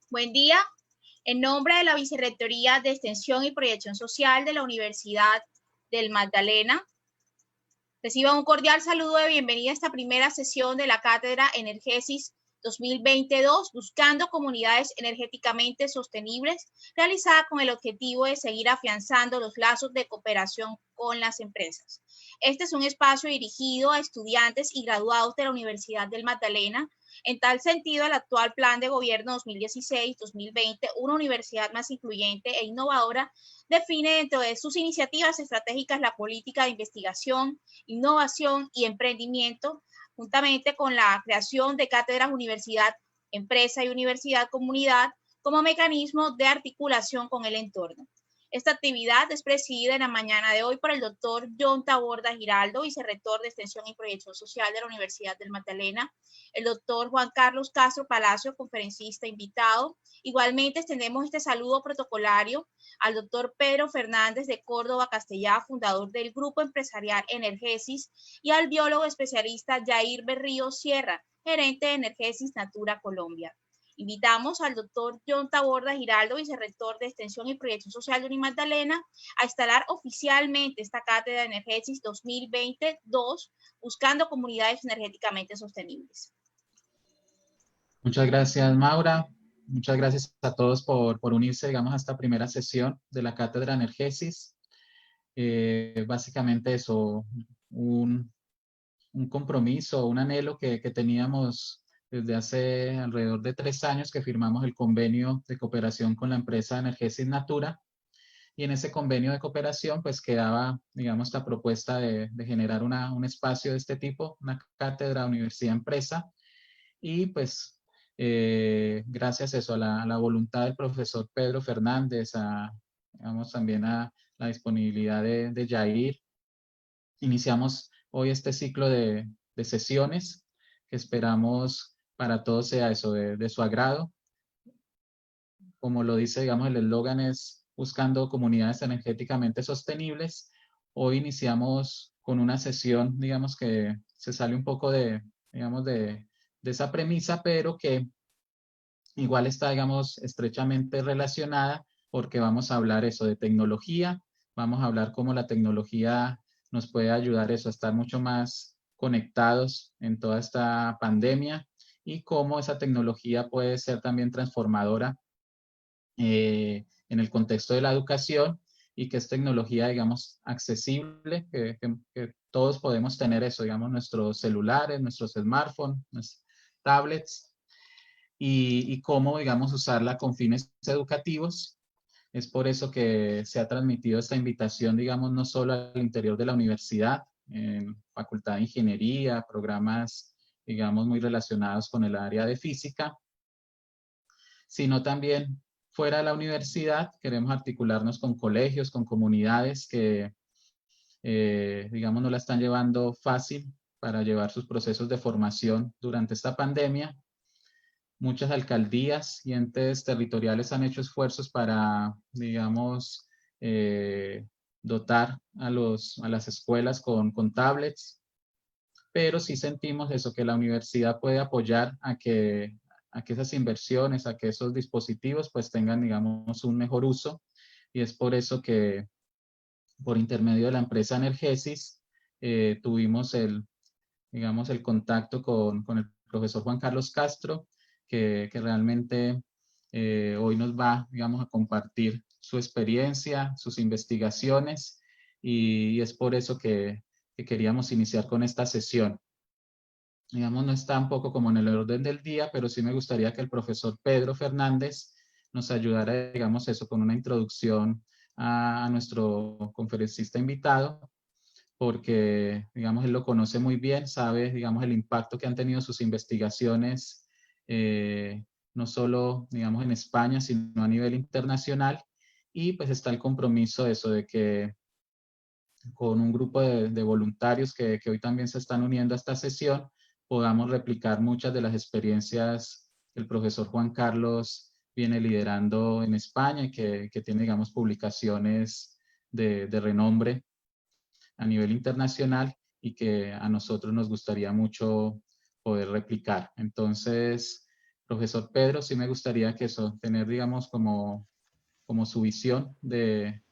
Buen día. En nombre de la Vicerrectoría de Extensión y Proyección Social de la Universidad del Magdalena, reciba un cordial saludo de bienvenida a esta primera sesión de la Cátedra Energésis 2022, buscando comunidades energéticamente sostenibles, realizada con el objetivo de seguir afianzando los lazos de cooperación con las empresas. Este es un espacio dirigido a estudiantes y graduados de la Universidad del Magdalena. En tal sentido, el actual Plan de Gobierno 2016-2020, una universidad más incluyente e innovadora, define dentro de sus iniciativas estratégicas la política de investigación, innovación y emprendimiento, juntamente con la creación de cátedras universidad, empresa y universidad comunidad como mecanismo de articulación con el entorno. Esta actividad es presidida en la mañana de hoy por el doctor John Taborda Giraldo, vicerrector de Extensión y Proyección Social de la Universidad del Magdalena, el doctor Juan Carlos Castro Palacio, conferencista invitado. Igualmente extendemos este saludo protocolario al doctor Pedro Fernández de Córdoba Castellá, fundador del Grupo Empresarial Energésis, y al biólogo especialista Jair Berrío Sierra, gerente de Energésis Natura Colombia. Invitamos al doctor John Taborda Giraldo, vicerrector de Extensión y Proyección Social de Unimagdalena, a instalar oficialmente esta cátedra de Energésis 2022, buscando comunidades energéticamente sostenibles. Muchas gracias, Maura. Muchas gracias a todos por unirse, digamos, a esta primera sesión de la Cátedra Energésis. Básicamente eso, un compromiso, un anhelo que teníamos desde hace alrededor de 3 años que firmamos el convenio de cooperación con la empresa Energésis Natura. Y en ese convenio de cooperación, pues quedaba, digamos, esta propuesta de generar un espacio de este tipo, una cátedra universidad-empresa. Y pues gracias a eso, a la voluntad del profesor Pedro Fernández, digamos, también a la disponibilidad de Jair, iniciamos hoy este ciclo de sesiones que esperamos para todos sea eso de su agrado. Como lo dice, digamos, el eslogan es buscando comunidades energéticamente sostenibles. Hoy iniciamos con una sesión, digamos, que se sale un poco digamos, de esa premisa, pero que igual está, digamos, estrechamente relacionada porque vamos a hablar eso de tecnología, vamos a hablar cómo la tecnología nos puede ayudar eso a estar mucho más conectados en toda esta pandemia y cómo esa tecnología puede ser también transformadora en el contexto de la educación y que es tecnología, digamos, accesible, que todos podemos tener eso, digamos, nuestros celulares, nuestros smartphones, nuestras tablets, y cómo, digamos, usarla con fines educativos. Es por eso que se ha transmitido esta invitación, digamos, no solo al interior de la universidad, en Facultad de Ingeniería, programas, digamos, muy relacionados con el área de física, sino también fuera de la universidad. Queremos articularnos con colegios, con comunidades que, digamos, no la están llevando fácil para llevar sus procesos de formación durante esta pandemia. Muchas alcaldías y entes territoriales han hecho esfuerzos para, digamos, dotar a las escuelas con tablets, pero sí sentimos eso, que la universidad puede apoyar a que esas inversiones, a que esos dispositivos pues tengan, digamos, un mejor uso, y es por eso que por intermedio de la empresa Energésis tuvimos digamos, el contacto con el profesor Juan Carlos Castro, que realmente hoy nos va, digamos, a compartir su experiencia, sus investigaciones, y es por eso que queríamos iniciar con esta sesión. Digamos, no está un poco como en el orden del día, pero sí me gustaría que el profesor Pedro Fernández nos ayudara, digamos, eso, con una introducción a nuestro conferencista invitado, porque, digamos, él lo conoce muy bien, sabe, digamos, el impacto que han tenido sus investigaciones, no solo, digamos, en España, sino a nivel internacional, y pues está el compromiso de eso, de que con un grupo de voluntarios que hoy también se están uniendo a esta sesión, podamos replicar muchas de las experiencias que el profesor Juan Carlos viene liderando en España y que tiene, digamos, publicaciones de renombre a nivel internacional y que a nosotros nos gustaría mucho poder replicar. Entonces, profesor Pedro, sí me gustaría que eso, tener, digamos, como su visión de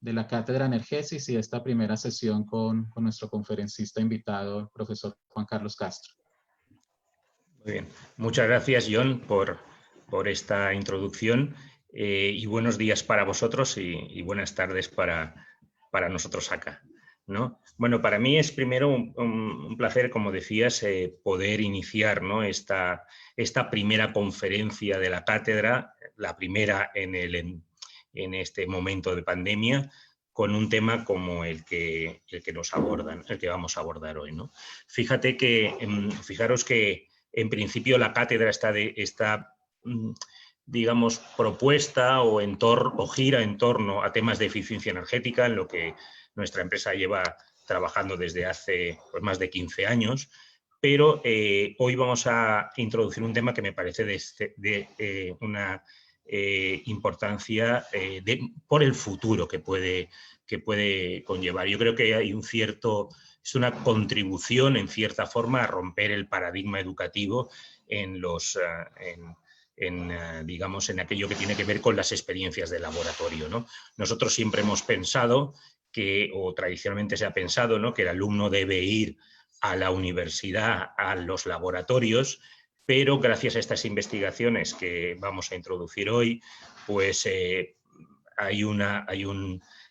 la cátedra Energésis y esta primera sesión con nuestro conferencista invitado, el profesor Juan Carlos Castro. Muy bien. Muchas gracias, John, por esta introducción y buenos días para vosotros y buenas tardes para nosotros acá, ¿no? Bueno, para mí es primero un placer, como decías, poder iniciar, ¿no?, esta primera conferencia de la cátedra, la primera en este momento de pandemia, con un tema como el que vamos a abordar hoy, ¿no? Fijaros que en principio la cátedra está digamos, propuesta o gira en torno a temas de eficiencia energética, en lo que nuestra empresa lleva trabajando desde hace pues, más de 15 años, pero hoy vamos a introducir un tema que me parece de una importancia por el futuro que puede conllevar. Yo creo que hay es una contribución, en cierta forma, a romper el paradigma educativo digamos, en aquello que tiene que ver con las experiencias de laboratorio, ¿no? Nosotros siempre hemos pensado o tradicionalmente se ha pensado, ¿no?, que el alumno debe ir a la universidad, a los laboratorios, pero gracias a estas investigaciones que vamos a introducir hoy, pues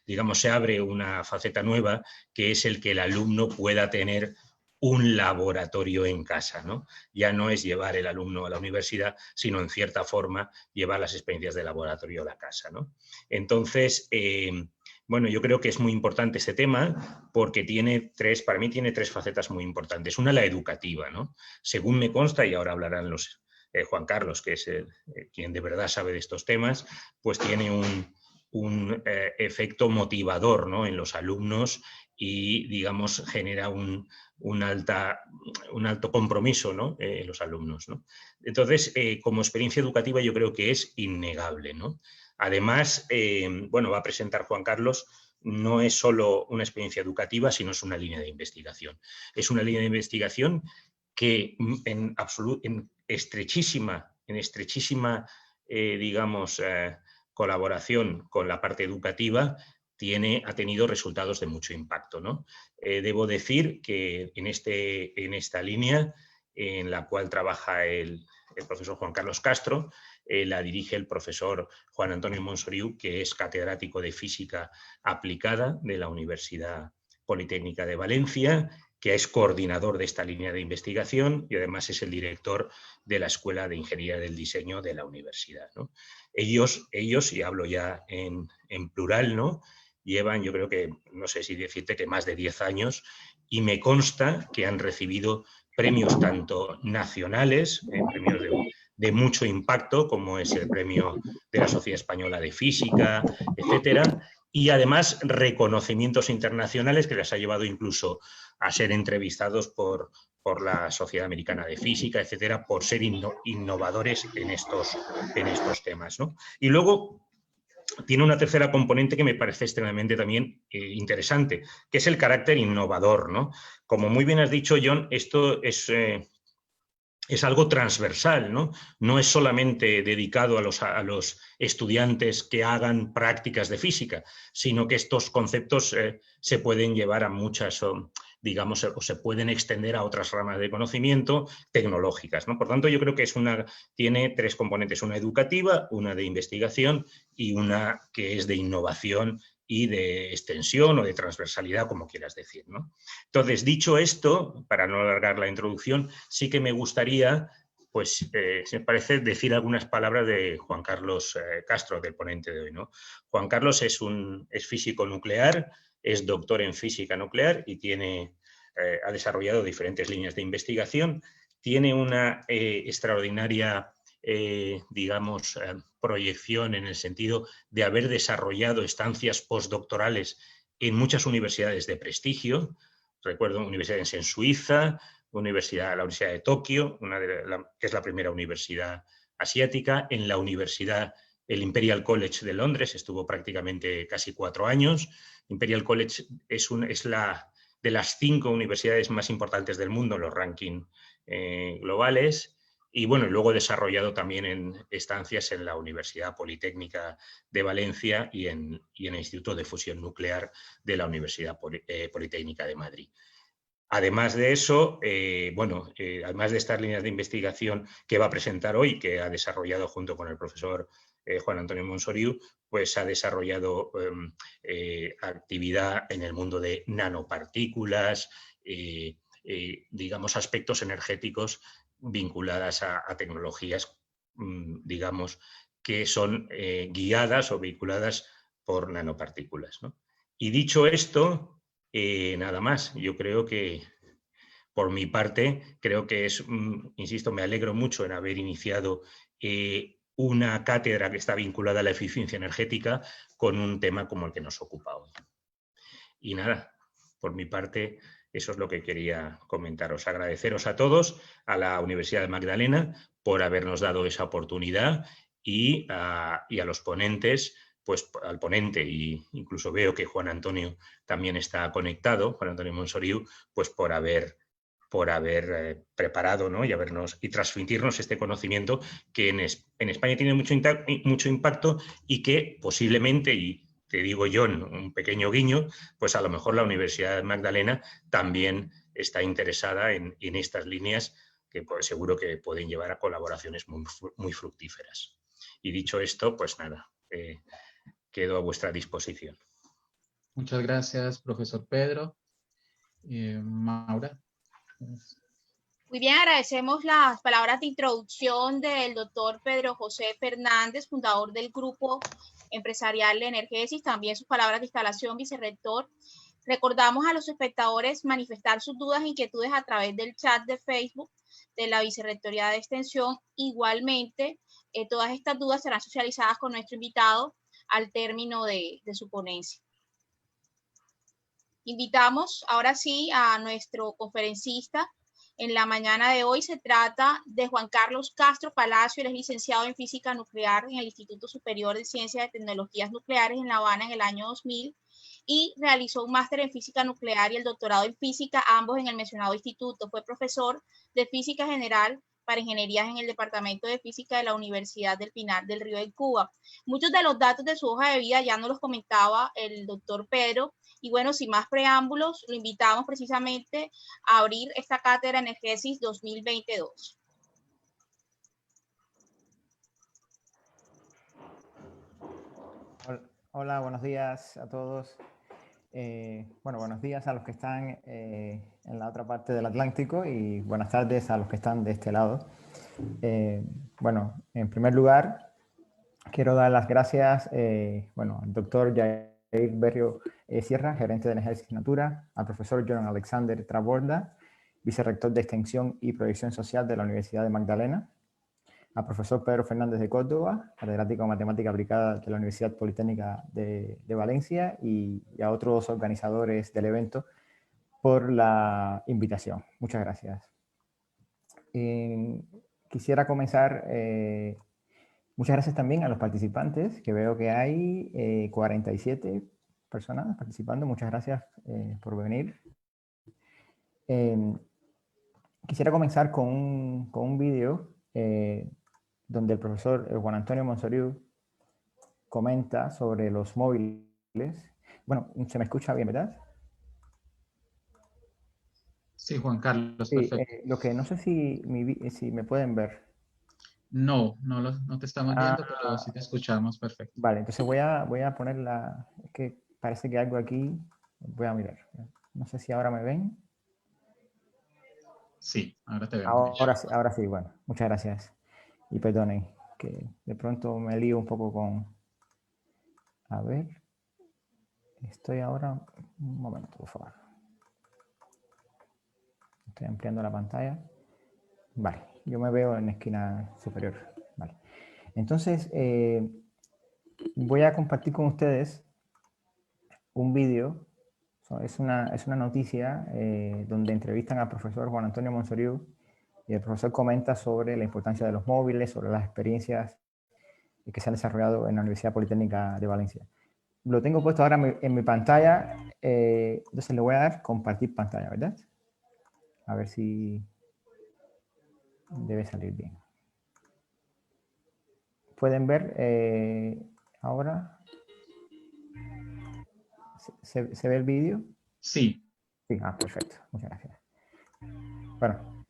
digamos, se abre una faceta nueva, que es el que el alumno pueda tener un laboratorio en casa, ¿no? Ya no es llevar el alumno a la universidad, sino en cierta forma llevar las experiencias de laboratorio a la casa, ¿no? Entonces, bueno, yo creo que es muy importante este tema porque para mí tiene tres facetas muy importantes. Una, la educativa, ¿no? Según me consta, y ahora hablarán Juan Carlos, que es quien de verdad sabe de estos temas, pues tiene un efecto motivador, ¿no?, en los alumnos y, digamos, genera un alto compromiso, ¿no?, en los alumnos, ¿no? Entonces, como experiencia educativa yo creo que es innegable, ¿no? Además, bueno, va a presentar Juan Carlos, no es solo una experiencia educativa, sino es una línea de investigación. Es una línea de investigación que en estrechísima, digamos, colaboración con la parte educativa, ha tenido resultados de mucho impacto, ¿no? Debo decir que en esta línea, en la cual trabaja el profesor Juan Carlos Castro, la dirige el profesor Juan Antonio Monsoriu, que es catedrático de Física Aplicada de la Universidad Politécnica de Valencia, que es coordinador de esta línea de investigación y además es el director de la Escuela de Ingeniería del Diseño de la universidad, ¿no? Ellos, y hablo ya en plural, ¿no?, llevan, yo creo que, no sé si decirte que más de 10 años, y me consta que han recibido premios tanto nacionales, premios de mucho impacto, como es el premio de la Sociedad Española de Física, etcétera, y además reconocimientos internacionales que les ha llevado incluso a ser entrevistados por la Sociedad Americana de Física, etcétera, por ser innovadores en estos temas, ¿no? Y luego tiene una tercera componente que me parece extremadamente también interesante, que es el carácter innovador, ¿no? Como muy bien has dicho, John, esto es algo transversal, ¿no? No es solamente dedicado a los estudiantes que hagan prácticas de física, sino que estos conceptos se pueden llevar a muchas, digamos, o se pueden extender a otras ramas de conocimiento tecnológicas, ¿no? Por tanto, yo creo que tiene tres componentes, una educativa, una de investigación y una que es de innovación y de extensión o de transversalidad, como quieras decir, ¿no? Entonces, dicho esto, para no alargar la introducción, sí que me gustaría, pues, si me parece, decir algunas palabras de Juan Carlos Castro, del ponente de hoy, ¿no? Juan Carlos es físico nuclear, es doctor en física nuclear y ha desarrollado diferentes líneas de investigación, tiene una extraordinaria digamos, proyección en el sentido de haber desarrollado estancias postdoctorales en muchas universidades de prestigio. Recuerdo universidades en Suiza, la Universidad de Tokio, que es la primera universidad asiática, en la universidad, el Imperial College de Londres, estuvo prácticamente casi 4 años. Imperial College es de las 5 universidades más importantes del mundo en los rankings globales. y bueno, luego he desarrollado también en estancias en la Universidad Politécnica de Valencia y en el Instituto de Fusión Nuclear de la Universidad Politécnica de Madrid. Además de eso, además de estas líneas de investigación que va a presentar hoy, que ha desarrollado junto con el profesor Juan Antonio Monsoriu, pues ha desarrollado actividad en el mundo de nanopartículas, digamos, aspectos energéticos vinculadas a tecnologías, digamos, que son guiadas o vinculadas por nanopartículas, ¿no? Y dicho esto, nada más. Yo creo que, por mi parte, creo que es, insisto, me alegro mucho en haber iniciado una cátedra que está vinculada a la eficiencia energética con un tema como el que nos ocupa hoy. Y nada, por mi parte, eso es lo que quería comentaros. Agradeceros a todos, a la Universidad de Magdalena, por habernos dado esa oportunidad y a los ponentes, pues al ponente, y incluso veo que Juan Antonio también está conectado, Juan Antonio Monsoriu, pues por haber preparado, ¿no? y transmitirnos este conocimiento que en España tiene mucho impacto y que posiblemente, y te digo yo, un pequeño guiño, pues a lo mejor la Universidad de Magdalena también está interesada en estas líneas que pues, seguro que pueden llevar a colaboraciones muy fructíferas. Y dicho esto, pues nada, quedo a vuestra disposición. Muchas gracias, profesor Pedro. Maura. Muy bien, agradecemos las palabras de introducción del doctor Pedro José Fernández, fundador del Grupo Empresarial de Energesis, también sus palabras de instalación, vicerrector. Recordamos a los espectadores manifestar sus dudas e inquietudes a través del chat de Facebook de la Vicerrectoría de Extensión. Igualmente, todas estas dudas serán socializadas con nuestro invitado al término de su ponencia. Invitamos ahora sí a nuestro conferencista. En la mañana de hoy se trata de Juan Carlos Castro Palacio. Él es licenciado en Física Nuclear en el Instituto Superior de Ciencias y Tecnologías Nucleares en La Habana en el año 2000 y realizó un máster en Física Nuclear y el doctorado en Física, ambos en el mencionado instituto. Fue profesor de Física General para Ingenierías en el Departamento de Física de la Universidad del Pinar del Río de Cuba. Muchos de los datos de su hoja de vida ya nos los comentaba el doctor Pedro. Y bueno, sin más preámbulos, lo invitamos precisamente a abrir esta cátedra Energesis 2022. Hola, buenos días a todos. Buenos días a los que están en la otra parte del Atlántico y buenas tardes a los que están de este lado. En primer lugar, quiero dar las gracias al doctor Jair Berrio Sierra, gerente de Energesis Natura, al profesor John Alexander Traborda, vicerrector de Extensión y Proyección Social de la Universidad de Magdalena, al profesor Pedro Fernández de Córdoba, catedrático de Matemática Aplicada de la Universidad Politécnica de Valencia, y a otros organizadores del evento por la invitación. Muchas gracias. Quisiera comenzar... muchas gracias también a los participantes, que veo que hay 47 personas participando. Muchas gracias por venir. Quisiera comenzar con un vídeo donde el profesor Juan Antonio Monsoriu comenta sobre los móviles. Bueno, se me escucha bien, ¿verdad? Sí, Juan Carlos, sí, perfecto. Lo que no sé si me pueden ver. No te estamos viendo, pero sí te escuchamos perfecto. Vale, entonces voy a poner la... Es que parece que algo aquí... Voy a mirar. No sé si ahora me ven. Sí, ahora te vemos. Ahora sí, bueno, muchas gracias. Y perdonen, que de pronto me lío un poco con... A ver. Estoy ahora... Un momento, por favor. Estoy ampliando la pantalla. Vale, yo me veo en la esquina superior. Vale. Entonces, voy a compartir con ustedes un vídeo. Es una noticia donde entrevistan al profesor Juan Antonio Monsoriu y el profesor comenta sobre la importancia de los móviles, sobre las experiencias que se han desarrollado en la Universidad Politécnica de Valencia. Lo tengo puesto ahora en mi pantalla, entonces le voy a dar compartir pantalla, ¿verdad? A ver si debe salir bien. ¿Pueden ver ahora? ¿Se ve el vídeo? Sí. Sí, perfecto. Muchas gracias. Bueno.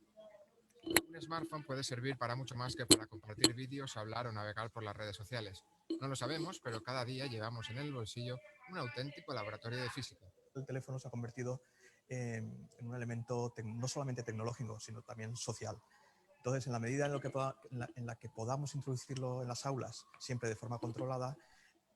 Un smartphone puede servir para mucho más que para compartir vídeos, hablar o navegar por las redes sociales. No lo sabemos, pero cada día llevamos en el bolsillo un auténtico laboratorio de física. El teléfono se ha convertido en un elemento no solamente tecnológico, sino también social. Entonces, en la medida en la que podamos introducirlo en las aulas, siempre de forma controlada,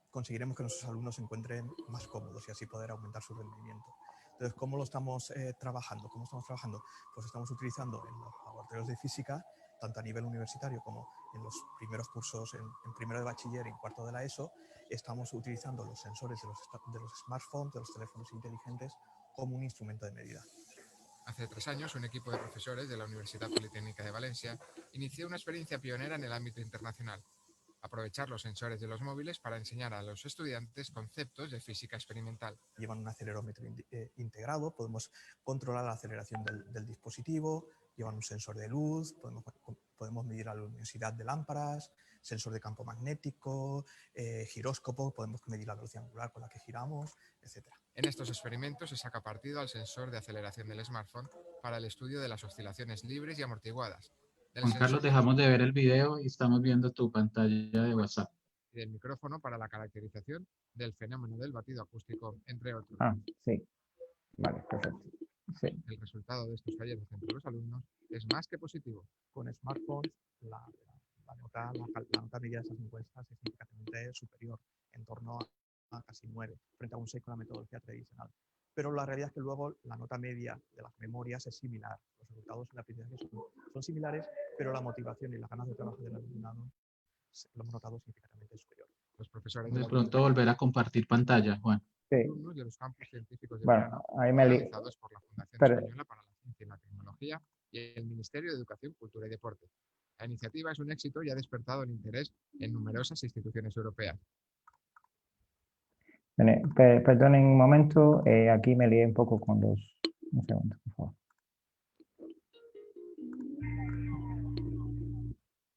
conseguiremos que nuestros alumnos se encuentren más cómodos y así poder aumentar su rendimiento. Entonces, ¿cómo lo estamos trabajando? ¿Cómo estamos trabajando? Pues estamos utilizando en los laboratorios de física, tanto a nivel universitario como en los primeros cursos, en primero de bachiller y en cuarto de la ESO, estamos utilizando los sensores de los smartphones, de los teléfonos inteligentes, como un instrumento de medida. Hace 3 años, un equipo de profesores de la Universidad Politécnica de Valencia inició una experiencia pionera en el ámbito internacional. Aprovechar los sensores de los móviles para enseñar a los estudiantes conceptos de física experimental. Llevan un acelerómetro integrado, podemos controlar la aceleración del dispositivo, llevan un sensor de luz, podemos medir la luminosidad de lámparas, sensor de campo magnético, giróscopo, podemos medir la velocidad angular con la que giramos, etc. En estos experimentos se saca partido al sensor de aceleración del smartphone para el estudio de las oscilaciones libres y amortiguadas. Juan Carlos, dejamos de ver el video y estamos viendo tu pantalla de WhatsApp. Y del micrófono para la caracterización del fenómeno del batido acústico, entre otros. Sí. Vale, perfecto. Sí. El resultado de estos talleres entre los alumnos es más que positivo. Con smartphones, la nota media de esas encuestas es significativamente superior, en torno a casi 9, frente a un 6 con la metodología tradicional. Pero la realidad es que luego la nota media de las memorias es similar. Los resultados en la aprendizaje son similares, pero la motivación y las ganas de trabajo del alumnado lo hemos notado significativamente superior. Los profesores De pronto volver a compartir pantalla, Juan. Sí. Alumnos de los campus científicos de Bueno, ahí me realizados por la Fundación Española para la Ciencia y la Tecnología y el Ministerio de Educación, Cultura y Deporte. La iniciativa es un éxito y ha despertado el interés en numerosas instituciones europeas. Perdonen un momento, aquí me lié un poco con los... Un segundo, por favor.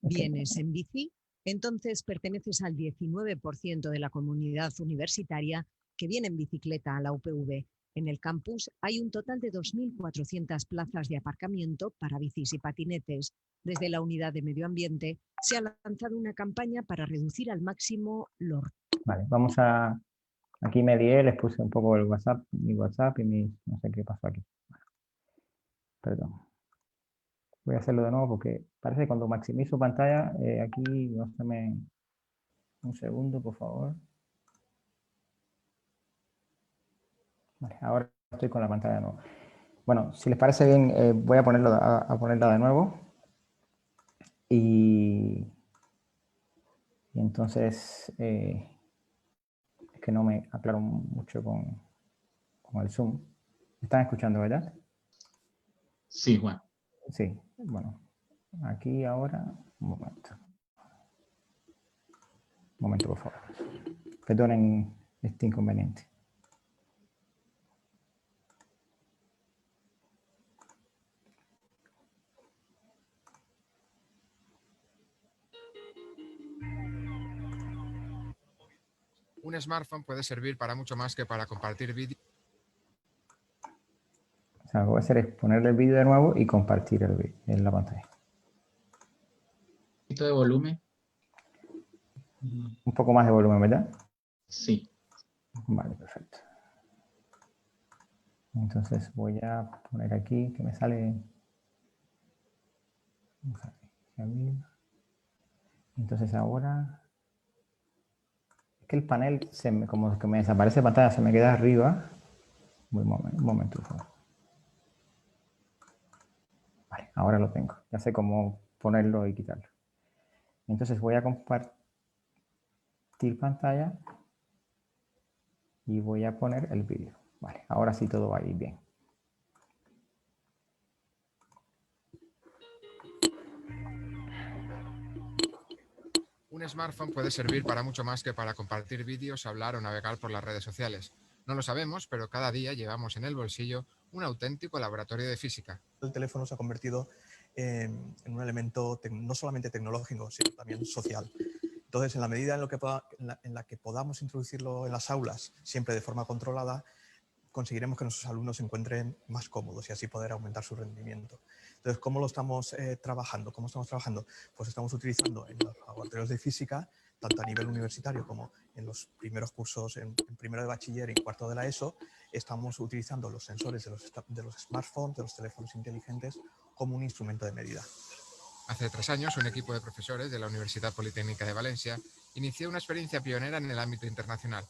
¿Vienes en bici? Entonces perteneces al 19% de la comunidad universitaria que viene en bicicleta a la UPV. En el campus hay un total de 2.400 plazas de aparcamiento para bicis y patinetes. Desde la Unidad de Medio Ambiente se ha lanzado una campaña para reducir al máximo los... Vale, vamos a... Aquí me lié, les puse un poco el WhatsApp, mi WhatsApp y mi... No sé qué pasó aquí. Perdón. Voy a hacerlo de nuevo porque parece que cuando maximizo pantalla, aquí no se me... Un segundo, por favor. Vale, ahora estoy con la pantalla de nuevo. Bueno, si les parece bien, voy a ponerla de nuevo. Y entonces, es que no me aclaro mucho con el Zoom. ¿Me están escuchando, verdad? Sí, Juan. Sí, bueno. Aquí ahora, un momento, por favor. Perdonen este inconveniente. Un smartphone puede servir para mucho más que para compartir vídeos. O sea, lo que voy a hacer es ponerle el vídeo de nuevo y compartir el vídeo en la pantalla. ¿Un poquito de volumen? Un poco más de volumen, ¿verdad? Sí. Vale, perfecto. Entonces voy a poner aquí que me sale... Entonces ahora... Es que el panel, como que me desaparece pantalla, se me queda arriba. Un momento, por favor. Vale, ahora lo tengo. Ya sé cómo ponerlo y quitarlo. Entonces voy a compartir pantalla y voy a poner el vídeo. Vale, ahora sí todo va a ir bien. Un smartphone puede servir para mucho más que para compartir vídeos, hablar o navegar por las redes sociales. No lo sabemos, pero cada día llevamos en el bolsillo un auténtico laboratorio de física. El teléfono se ha convertido en un elemento no solamente tecnológico, sino también social. Entonces, en la medida en la que podamos introducirlo en las aulas, siempre de forma controlada, conseguiremos que nuestros alumnos se encuentren más cómodos y así poder aumentar su rendimiento. Entonces, ¿cómo lo estamos trabajando? ¿Cómo estamos trabajando? Pues estamos utilizando en los laboratorios de física, tanto a nivel universitario como en los primeros cursos, en primero de bachiller y cuarto de la ESO, estamos utilizando los sensores de los smartphones, de los teléfonos inteligentes, como un instrumento de medida. Hace 3 años, un equipo de profesores de la Universidad Politécnica de Valencia inició una experiencia pionera en el ámbito internacional: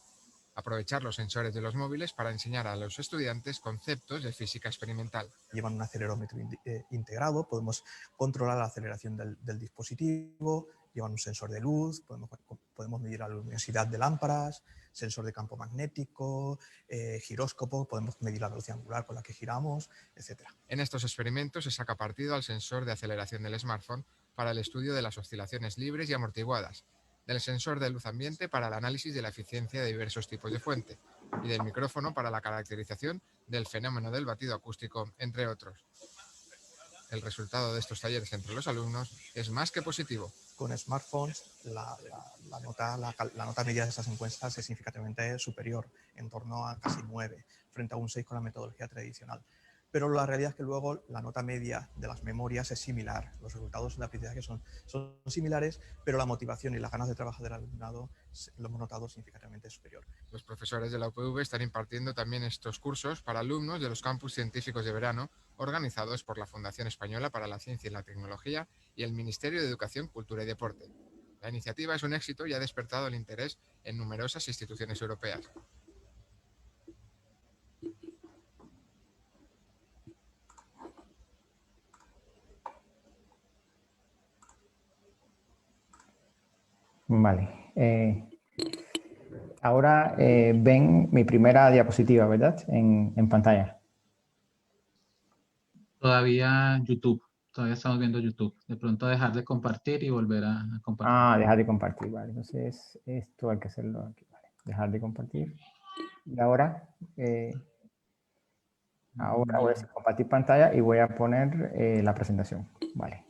aprovechar los sensores de los móviles para enseñar a los estudiantes conceptos de física experimental. Llevan un acelerómetro integrado, podemos controlar la aceleración del dispositivo, llevan un sensor de luz, podemos medir la luminosidad de lámparas, sensor de campo magnético, giróscopo, podemos medir la velocidad angular con la que giramos, etc. En estos experimentos se saca partido al sensor de aceleración del smartphone para el estudio de las oscilaciones libres y amortiguadas, del sensor de luz ambiente para el análisis de la eficiencia de diversos tipos de fuente y del micrófono para la caracterización del fenómeno del batido acústico, entre otros. El resultado de estos talleres entre los alumnos es más que positivo. Con smartphones la nota media de estas encuestas es significativamente superior, en torno a casi 9, frente a un 6 con la metodología tradicional. Pero la realidad es que luego la nota media de las memorias es similar. Los resultados de aprendizaje son similares, pero la motivación y las ganas de trabajar del alumnado lo hemos notado significativamente superior. Los profesores de la UPV están impartiendo también estos cursos para alumnos de los campus científicos de verano organizados por la Fundación Española para la Ciencia y la Tecnología y el Ministerio de Educación, Cultura y Deporte. La iniciativa es un éxito y ha despertado el interés en numerosas instituciones europeas. Vale. Ahora ven mi primera diapositiva, ¿verdad? En pantalla. Todavía YouTube. Todavía estamos viendo YouTube. De pronto dejar de compartir y volver a compartir. Ah, dejar de compartir, vale. Entonces, esto hay que hacerlo aquí. Vale. Dejar de compartir. Y ahora voy a decir compartir pantalla y voy a poner la presentación. Vale.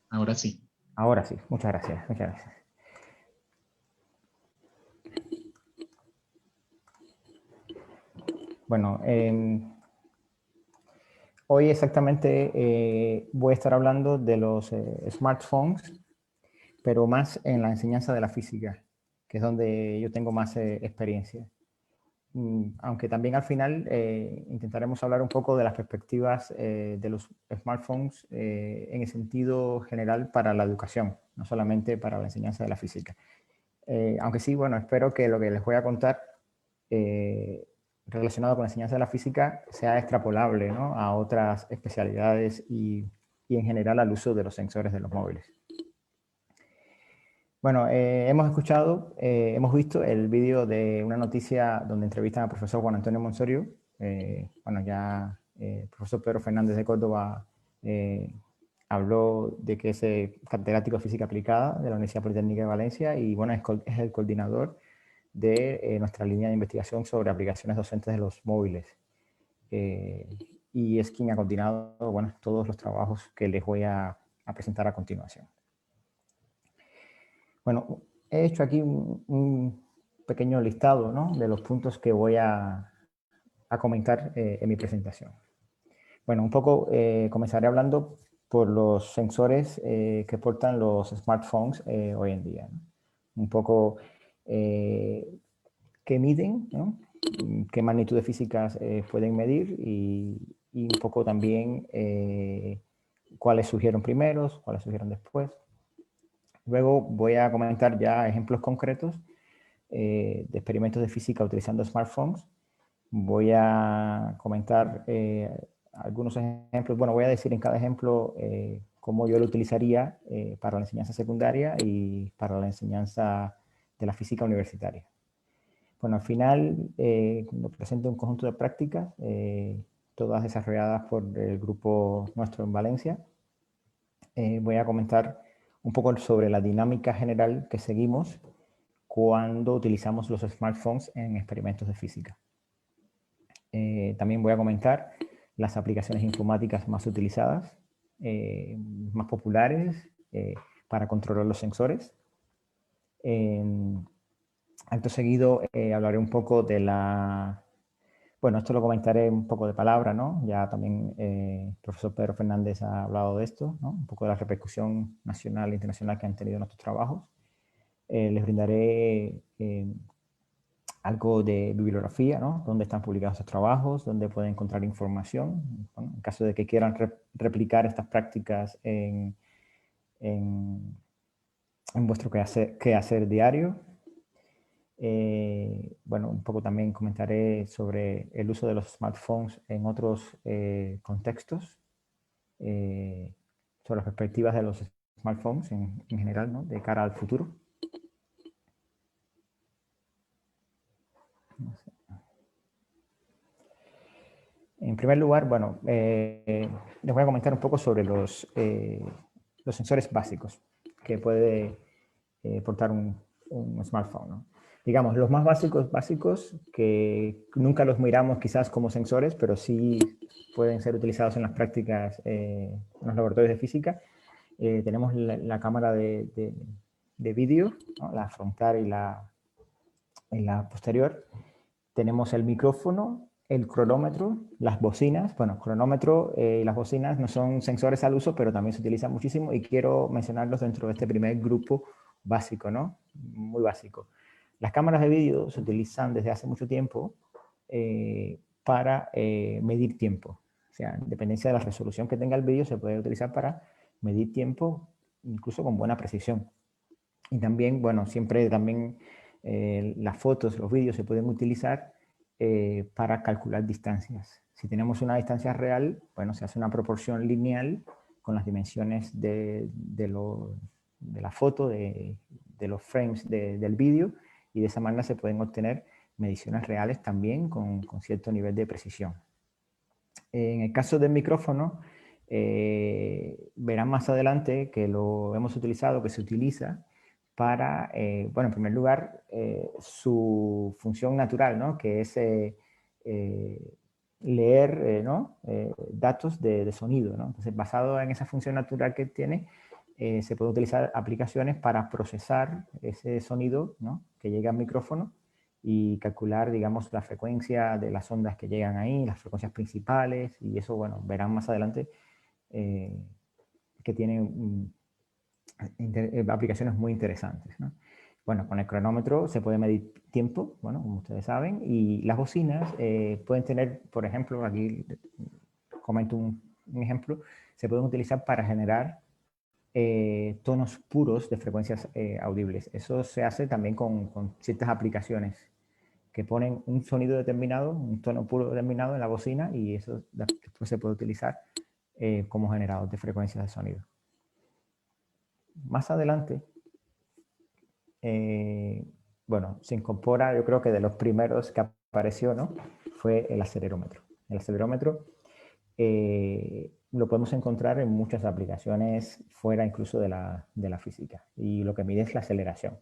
Ahora sí. Ahora sí. Muchas gracias. Muchas gracias. Bueno, hoy exactamente voy a estar hablando de los smartphones, pero más en la enseñanza de la física, que es donde yo tengo más experiencia. Aunque también al final intentaremos hablar un poco de las perspectivas de los smartphones en el sentido general para la educación, no solamente para la enseñanza de la física. Aunque sí, bueno, espero que lo que les voy a contar relacionado con la enseñanza de la física sea extrapolable, ¿no?, a otras especialidades y en general al uso de los sensores de los móviles. Bueno, hemos visto el vídeo de una noticia donde entrevistan al profesor Juan Antonio Monsorio. Bueno, ya el profesor Pedro Fernández de Córdoba habló de que es catedrático de física aplicada de la Universidad Politécnica de Valencia y bueno, es el coordinador de nuestra línea de investigación sobre aplicaciones docentes de los móviles. Y es quien ha coordinado, bueno, todos los trabajos que les voy a presentar a continuación. Bueno, he hecho aquí un pequeño listado, ¿no?, de los puntos que voy a comentar en mi presentación. Bueno, un poco comenzaré hablando por los sensores que portan los smartphones hoy en día, ¿no? Un poco qué miden, ¿no?, qué magnitudes físicas pueden medir y un poco también cuáles surgieron primeros, cuáles surgieron después. Luego voy a comentar ya ejemplos concretos de experimentos de física utilizando smartphones. Voy a comentar algunos ejemplos. Bueno, voy a decir en cada ejemplo cómo yo lo utilizaría para la enseñanza secundaria y para la enseñanza de la física universitaria. Bueno, al final lo presento un conjunto de prácticas, todas desarrolladas por el grupo nuestro en Valencia. Voy a comentar un poco sobre la dinámica general que seguimos cuando utilizamos los smartphones en experimentos de física. También voy a comentar las aplicaciones informáticas más utilizadas más populares para controlar los sensores. Acto seguido hablaré un poco de la... Bueno, esto lo comentaré un poco de palabra, ¿no? Ya también el profesor Pedro Fernández ha hablado de esto, ¿no? Un poco de la repercusión nacional e internacional que han tenido nuestros trabajos. Les brindaré algo de bibliografía, ¿no? Dónde están publicados estos trabajos, dónde pueden encontrar información, bueno, en caso de que quieran replicar estas prácticas en vuestro quehacer diario. Bueno, un poco también comentaré sobre el uso de los smartphones en otros contextos, sobre las perspectivas de los smartphones en general, ¿no? De cara al futuro. No sé. En primer lugar, bueno, les voy a comentar un poco sobre los sensores básicos que puede portar un smartphone, ¿no? Digamos, los más básicos, que nunca los miramos quizás como sensores, pero sí pueden ser utilizados en las prácticas en los laboratorios de física. Tenemos la cámara de vídeo, ¿no? La frontal y la posterior. Tenemos el micrófono, el cronómetro, las bocinas. Bueno, cronómetro y las bocinas no son sensores al uso, pero también se utilizan muchísimo y quiero mencionarlos dentro de este primer grupo básico, ¿no? Muy básico. Las cámaras de vídeo se utilizan desde hace mucho tiempo para medir tiempo. O sea, en dependencia de la resolución que tenga el vídeo, se puede utilizar para medir tiempo, incluso con buena precisión. Y también, bueno, siempre también las fotos, los vídeos se pueden utilizar para calcular distancias. Si tenemos una distancia real, bueno, se hace una proporción lineal con las dimensiones de la foto, de los frames del vídeo, y de esa manera se pueden obtener mediciones reales también con cierto nivel de precisión. En el caso del micrófono, verán más adelante que lo hemos utilizado, que se utiliza para, bueno, en primer lugar, su función natural, ¿no? Que es leer ¿no? Datos de sonido, ¿no? Entonces, basado en esa función natural que tiene, se puede utilizar aplicaciones para procesar ese sonido, ¿no? Que llega al micrófono y calcular, digamos, la frecuencia de las ondas que llegan ahí, las frecuencias principales, y eso, bueno, verán más adelante que tiene aplicaciones muy interesantes, ¿no? Bueno, con el cronómetro se puede medir tiempo, bueno, como ustedes saben, y las bocinas pueden tener, por ejemplo, aquí comento un ejemplo, se pueden utilizar para generar tonos puros de frecuencias audibles. Eso se hace también con ciertas aplicaciones que ponen un sonido determinado, un tono puro determinado en la bocina, y eso después se puede utilizar como generador de frecuencias de sonido. Más adelante, bueno, se incorpora, yo creo que de los primeros que apareció, ¿no? Fue el acelerómetro. El acelerómetro lo podemos encontrar en muchas aplicaciones fuera incluso de la física, y lo que mide es la aceleración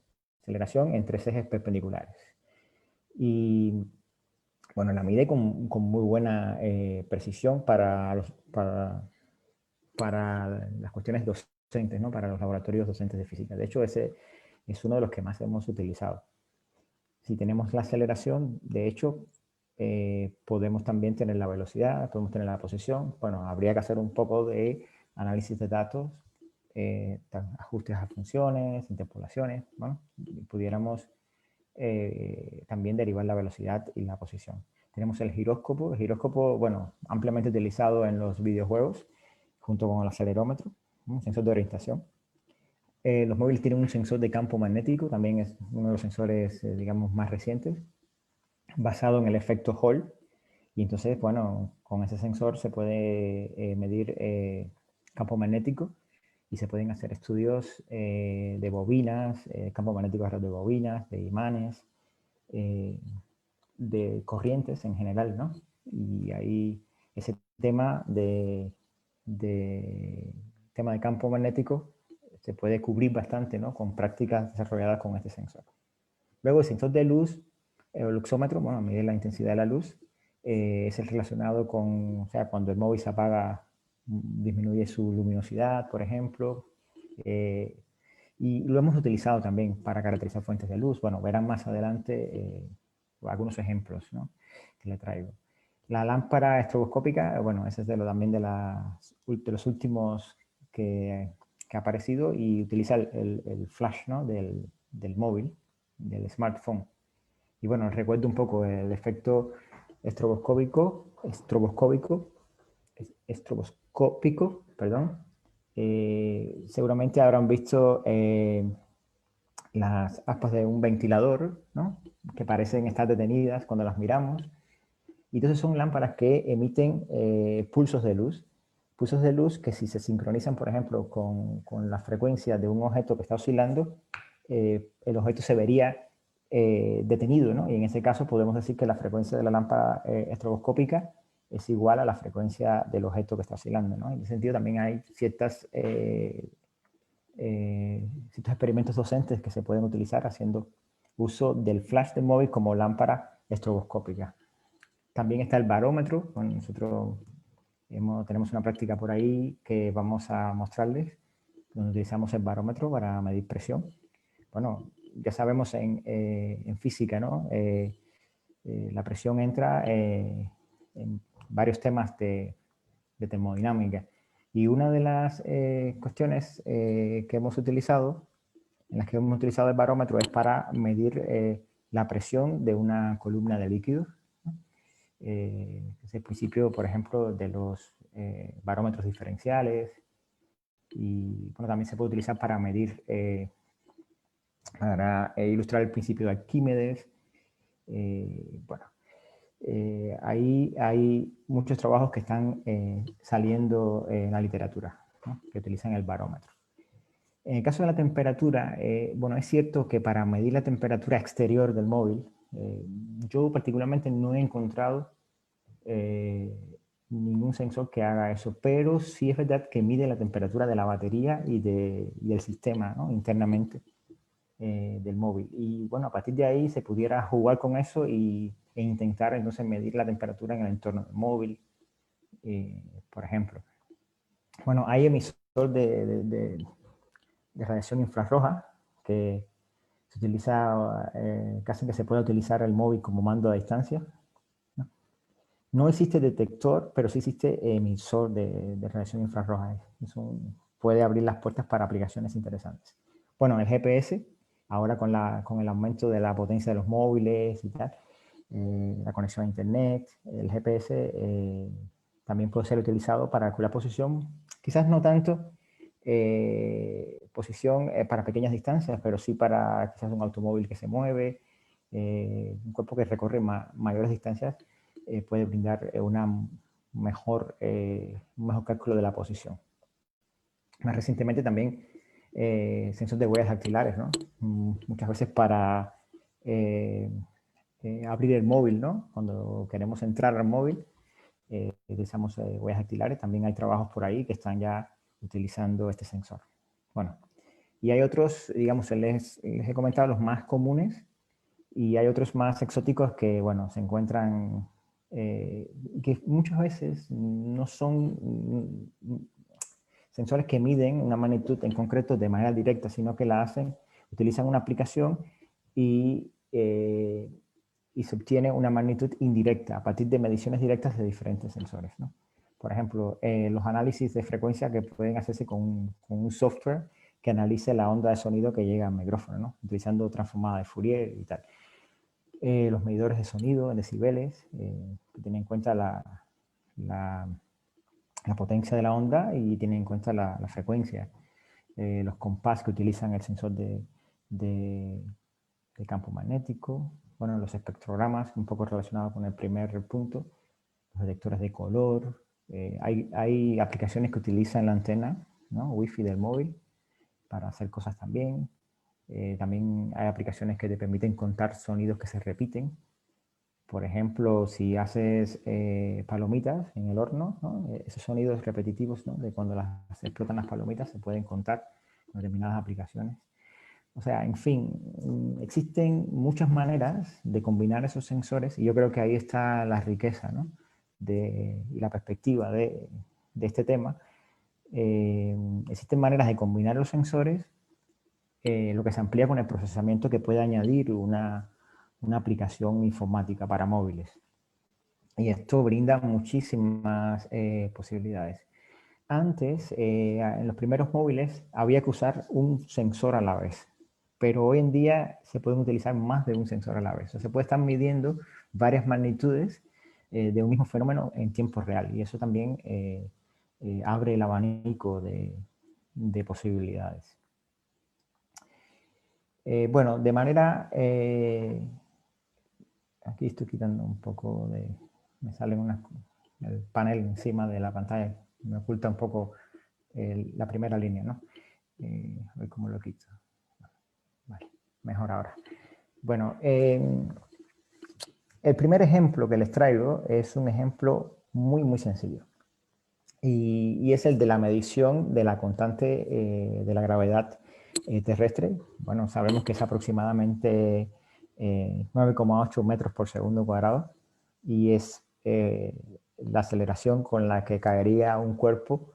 en tres ejes perpendiculares. Y bueno, la mide con muy buena precisión para las cuestiones docentes, ¿no? Para los laboratorios docentes de física. De hecho, ese es uno de los que más hemos utilizado. Si tenemos la aceleración, de hecho, podemos también tener la velocidad, podemos tener la posición. Bueno, habría que hacer un poco de análisis de datos, ajustes a funciones, interpolaciones, ¿no? Y pudiéramos también derivar la velocidad y la posición. Tenemos el giróscopo, bueno, ampliamente utilizado en los videojuegos, junto con el acelerómetro, un sensor de orientación. Los móviles tienen un sensor de campo magnético, también es uno de los sensores, digamos, más recientes, basado en el efecto Hall. Y entonces, bueno, con ese sensor se puede medir campo magnético, y se pueden hacer estudios de bobinas, campo magnético de bobinas, de imanes, de corrientes en general, ¿no? Y ahí ese tema de campo magnético se puede cubrir bastante, ¿no? Con prácticas desarrolladas con este sensor. Luego el sensor de luz, el luxómetro, bueno, mide la intensidad de la luz, es el relacionado con, o sea, cuando el móvil se apaga disminuye su luminosidad, por ejemplo. Y lo hemos utilizado también para caracterizar fuentes de luz. Bueno, verán más adelante algunos ejemplos, ¿no?, que le traigo. La lámpara estroboscópica, bueno, ese es también de los últimos que ha aparecido, y utiliza el flash, ¿no?, del móvil, del smartphone. Y bueno, recuerdo un poco el efecto estroboscópico, perdón. Seguramente habrán visto las aspas de un ventilador, ¿no?, que parecen estar detenidas cuando las miramos. Y entonces son lámparas que emiten pulsos de luz que, si se sincronizan, por ejemplo, con la frecuencia de un objeto que está oscilando, el objeto se vería detenido, ¿no? Y en ese caso podemos decir que la frecuencia de la lámpara estroboscópica es igual a la frecuencia del objeto que está oscilando, ¿no? En ese sentido también hay ciertos experimentos docentes que se pueden utilizar haciendo uso del flash del móvil como lámpara estroboscópica. También está el barómetro. Bueno, nosotros tenemos una práctica por ahí que vamos a mostrarles, donde utilizamos el barómetro para medir presión. Bueno, ya sabemos en física, ¿no?, la presión entra en varios temas de termodinámica. Y una de las cuestiones que hemos utilizado, en las que hemos utilizado el barómetro, es para medir la presión de una columna de líquidos. Es el principio, por ejemplo, de los barómetros diferenciales. Y bueno, también se puede utilizar para medir, para ilustrar el principio de Arquímedes. Bueno, ahí hay muchos trabajos que están saliendo en la literatura, ¿no?, que utilizan el barómetro. En el caso de la temperatura, bueno, es cierto que para medir la temperatura exterior del móvil, yo particularmente no he encontrado ningún sensor que haga eso, pero sí es verdad que mide la temperatura de la batería y del sistema, ¿no?, internamente del móvil. Y bueno, a partir de ahí se pudiera jugar con eso e intentar entonces medir la temperatura en el entorno del móvil, por ejemplo. Bueno, hay emisor de radiación infrarroja que se utiliza, casi que se puede utilizar el móvil como mando a distancia. No existe detector, pero sí existe emisor de radiación infrarroja. Eso puede abrir las puertas para aplicaciones interesantes. Bueno, el GPS, ahora con el aumento de la potencia de los móviles y tal, la conexión a Internet, el GPS también puede ser utilizado para calcular posición, quizás no tanto posición para pequeñas distancias, pero sí para quizás un automóvil que se mueve, un cuerpo que recorre mayores distancias, puede brindar un mejor cálculo de la posición. Más recientemente también sensores de huellas dactilares, ¿no? Muchas veces para abrir el móvil, ¿no?, cuando queremos entrar al móvil, utilizamos huellas dactilares. También hay trabajos por ahí que están ya utilizando este sensor. Bueno, y hay otros, digamos, les he comentado los más comunes, y hay otros más exóticos que, bueno, se encuentran, que muchas veces no son sensores que miden una magnitud en concreto de manera directa, sino que utilizan una aplicación y se obtiene una magnitud indirecta a partir de mediciones directas de diferentes sensores, ¿no? Por ejemplo, los análisis de frecuencia que pueden hacerse con un software que analice la onda de sonido que llega al micrófono, ¿no?, utilizando transformada de Fourier y tal. Los medidores de sonido en decibeles, que tienen en cuenta la potencia de la onda y tienen en cuenta la frecuencia. Los compás que utilizan el sensor de campo magnético. Bueno, los espectrogramas, un poco relacionados con el primer punto. Los detectores de color. Hay aplicaciones que utilizan la antena, ¿no?, Wi-Fi del móvil para hacer cosas también. También hay aplicaciones que te permiten contar sonidos que se repiten. Por ejemplo, si haces palomitas en el horno, ¿no?, esos sonidos repetitivos, ¿no?, de cuando se explotan las palomitas se pueden contar con determinadas aplicaciones. O sea, en fin, existen muchas maneras de combinar esos sensores, y yo creo que ahí está la riqueza, ¿no?, y la perspectiva de este tema, existen maneras de combinar los sensores, lo que se amplía con el procesamiento que puede añadir una aplicación informática para móviles. Y esto brinda muchísimas posibilidades. Antes, en los primeros móviles, había que usar un sensor a la vez, pero hoy en día se pueden utilizar más de un sensor a la vez. O sea, se puede estar midiendo varias magnitudes de un mismo fenómeno en tiempo real, y eso también abre el abanico de posibilidades. Bueno, de manera... aquí estoy quitando un poco de... Me sale el panel encima de la pantalla, me oculta un poco la primera línea, ¿no? A ver cómo lo quito. Vale, mejor ahora. Bueno, el primer ejemplo que les traigo es un ejemplo muy sencillo. Y es el de la medición de la constante de la gravedad terrestre. Bueno, sabemos que es aproximadamente 9,8 metros por segundo cuadrado, y es la aceleración con la que caería un cuerpo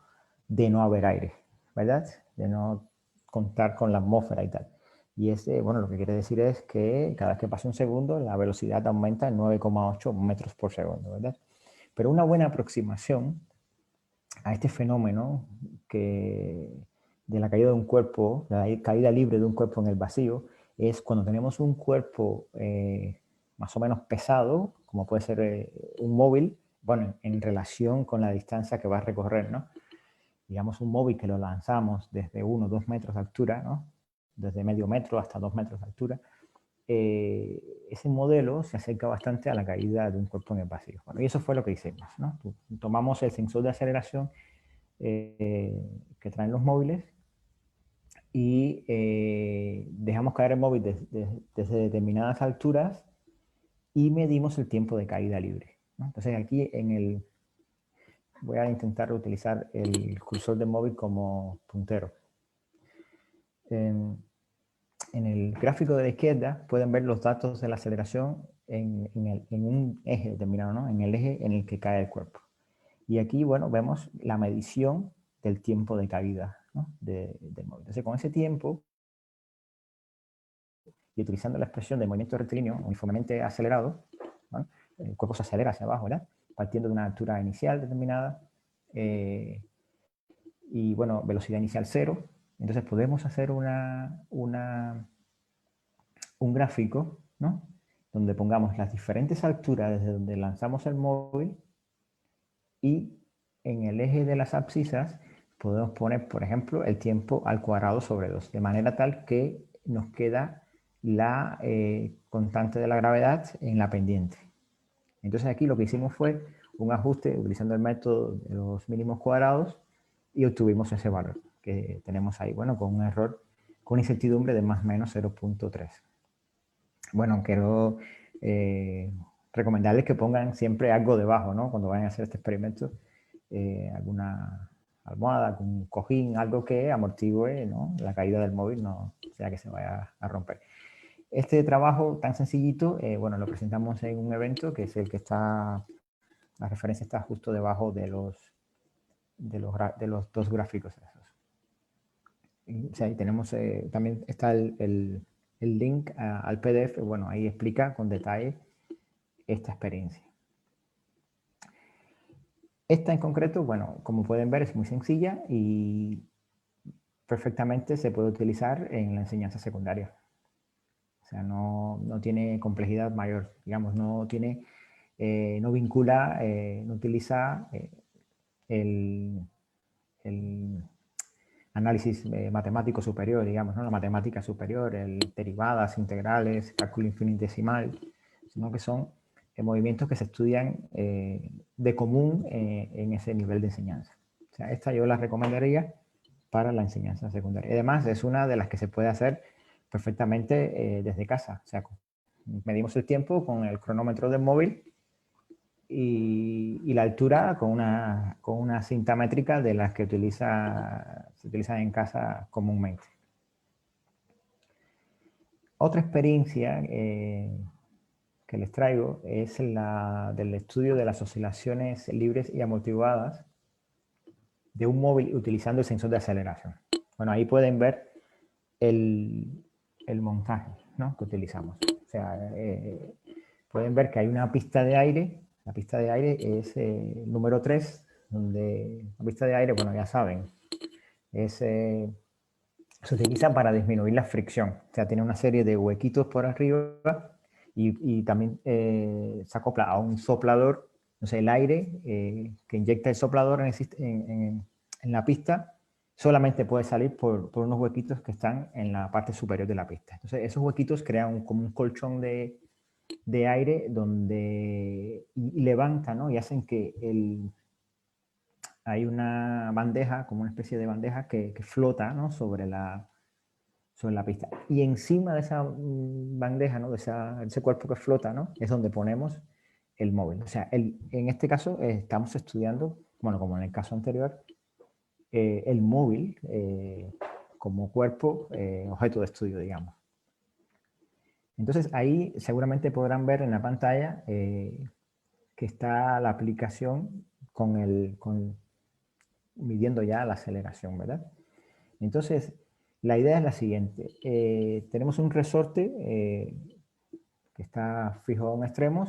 de no haber aire, ¿verdad? De no contar con la atmósfera y tal. Y bueno, lo que quiere decir es que cada vez que pasa un segundo, la velocidad aumenta en 9,8 metros por segundo, ¿verdad? Pero una buena aproximación a este fenómeno de la caída de un cuerpo, la caída libre de un cuerpo en el vacío, es cuando tenemos un cuerpo más o menos pesado, como puede ser un móvil, bueno, en relación con la distancia que va a recorrer, ¿no? Digamos, un móvil que lo lanzamos desde 1 o 2 metros de altura, ¿no? Desde medio metro hasta 2 metros de altura, ese modelo se acerca bastante a la caída de un cuerpo en el vacío. Bueno, y eso fue lo que hicimos, ¿no? Tomamos el sensor de aceleración que traen los móviles y dejamos caer el móvil desde determinadas alturas y medimos el tiempo de caída libre, ¿no? Entonces aquí voy a intentar utilizar el cursor del móvil como puntero. En el gráfico de la izquierda pueden ver los datos de la aceleración en un eje determinado, ¿no? En el eje en el que cae el cuerpo. Y aquí, bueno, vemos la medición del tiempo de caída, ¿no? del móvil. Entonces, con ese tiempo, y utilizando la expresión de movimiento rectilíneo uniformemente acelerado, ¿no? El cuerpo se acelera hacia abajo, ¿verdad? Partiendo de una altura inicial determinada, y bueno, velocidad inicial 0. Entonces podemos hacer un gráfico, ¿no? Donde pongamos las diferentes alturas desde donde lanzamos el móvil, y en el eje de las abscisas podemos poner, por ejemplo, el tiempo al cuadrado sobre 2, de manera tal que nos queda la constante de la gravedad en la pendiente. Entonces aquí lo que hicimos fue un ajuste utilizando el método de los mínimos cuadrados y obtuvimos ese valor que tenemos ahí, bueno, con un error, con incertidumbre de más o menos 0.3. Bueno, quiero recomendarles que pongan siempre algo debajo, ¿no? Cuando vayan a hacer este experimento, alguna almohada, un cojín, algo que amortigue, ¿no? La caída del móvil, no sea que se vaya a romper. Este trabajo tan sencillito, bueno, lo presentamos en un evento que es el que está, la referencia está justo debajo de los dos gráficos esos. Y, o sea, ahí tenemos, también está el link al PDF, bueno, ahí explica con detalle esta experiencia. Esta en concreto, bueno, como pueden ver, es muy sencilla y perfectamente se puede utilizar en la enseñanza secundaria. O sea, no tiene complejidad mayor, digamos, no vincula, no utiliza el análisis matemático superior, digamos, ¿no? La matemática superior, derivadas, integrales, cálculo infinitesimal, sino que son movimientos que se estudian de común en ese nivel de enseñanza. O sea, esta yo la recomendaría para la enseñanza secundaria. Además, es una de las que se puede hacer perfectamente desde casa. O sea, medimos el tiempo con el cronómetro del móvil y la altura con una cinta métrica de las que se utilizan en casa comúnmente. Otra experiencia que les traigo es la del estudio de las oscilaciones libres y amortiguadas de un móvil utilizando el sensor de aceleración. Bueno, ahí pueden ver el montaje, ¿no?, que utilizamos. O sea, pueden ver que hay una pista de aire. La pista de aire es el número 3, donde la pista de aire, bueno, ya saben, se utiliza para disminuir la fricción. O sea, tiene una serie de huequitos por arriba y también se acopla a un soplador. Entonces, el aire que inyecta el soplador en la pista solamente puede salir por unos huequitos que están en la parte superior de la pista. Entonces, esos huequitos crean como un colchón de aire y levantan, ¿no?, y hacen que hay una bandeja, como una especie de bandeja que flota, ¿no?, sobre la pista. Y encima de esa bandeja, ¿no?, de ese cuerpo que flota, ¿no?, es donde ponemos el móvil. O sea, en este caso estamos estudiando, bueno, como en el caso anterior, el móvil como cuerpo, objeto de estudio, digamos. Entonces ahí seguramente podrán ver en la pantalla que está la aplicación midiendo ya la aceleración, ¿verdad? Entonces, la idea es la siguiente. Tenemos un resorte que está fijo a un extremo,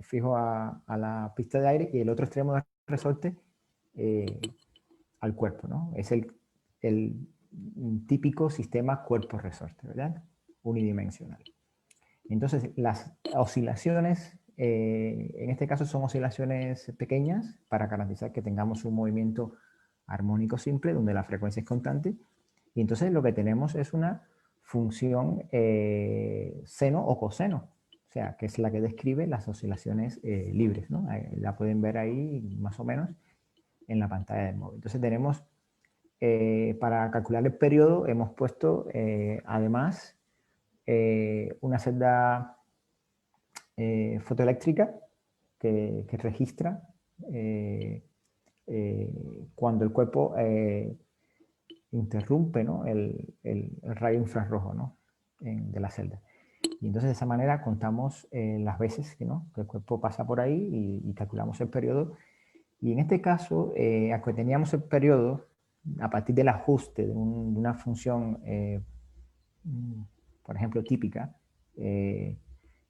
fijo a la pista de aire, y el otro extremo del resorte al cuerpo, ¿no? Es el típico sistema cuerpo-resorte, ¿verdad? Unidimensional. Entonces, las oscilaciones, en este caso son oscilaciones pequeñas para garantizar que tengamos un movimiento armónico simple donde la frecuencia es constante. Y entonces lo que tenemos es una función seno o coseno, o sea, que es la que describe las oscilaciones libres, ¿no? La pueden ver ahí más o menos en la pantalla del móvil. Entonces tenemos, para calcular el periodo, hemos puesto además una celda fotoeléctrica que registra cuando el cuerpo interrumpe, ¿no?, el rayo infrarrojo, ¿no?, de la celda. Y entonces de esa manera contamos las veces que el cuerpo pasa por ahí y calculamos el periodo. Y en este caso, aunque teníamos el periodo a partir del ajuste de una función, por ejemplo, típica,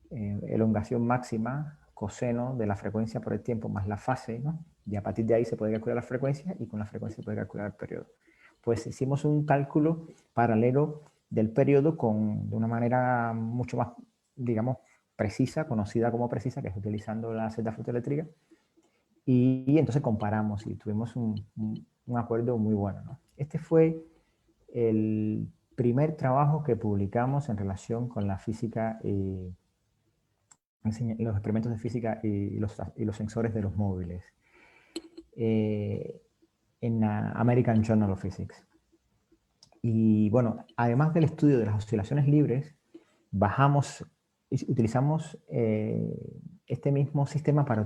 elongación máxima, coseno de la frecuencia por el tiempo más la fase, ¿no?, y a partir de ahí se puede calcular la frecuencia, y con la frecuencia se puede calcular el periodo. Pues hicimos un cálculo paralelo del periodo de una manera mucho más, digamos, precisa, conocida como precisa, que es utilizando la celda fotoeléctrica, y entonces comparamos y tuvimos un acuerdo muy bueno, ¿no? Este fue el primer trabajo que publicamos en relación con la física, los experimentos de física y los sensores de los móviles, en la American Journal of Physics. Y bueno, además del estudio de las oscilaciones libres, utilizamos este mismo sistema para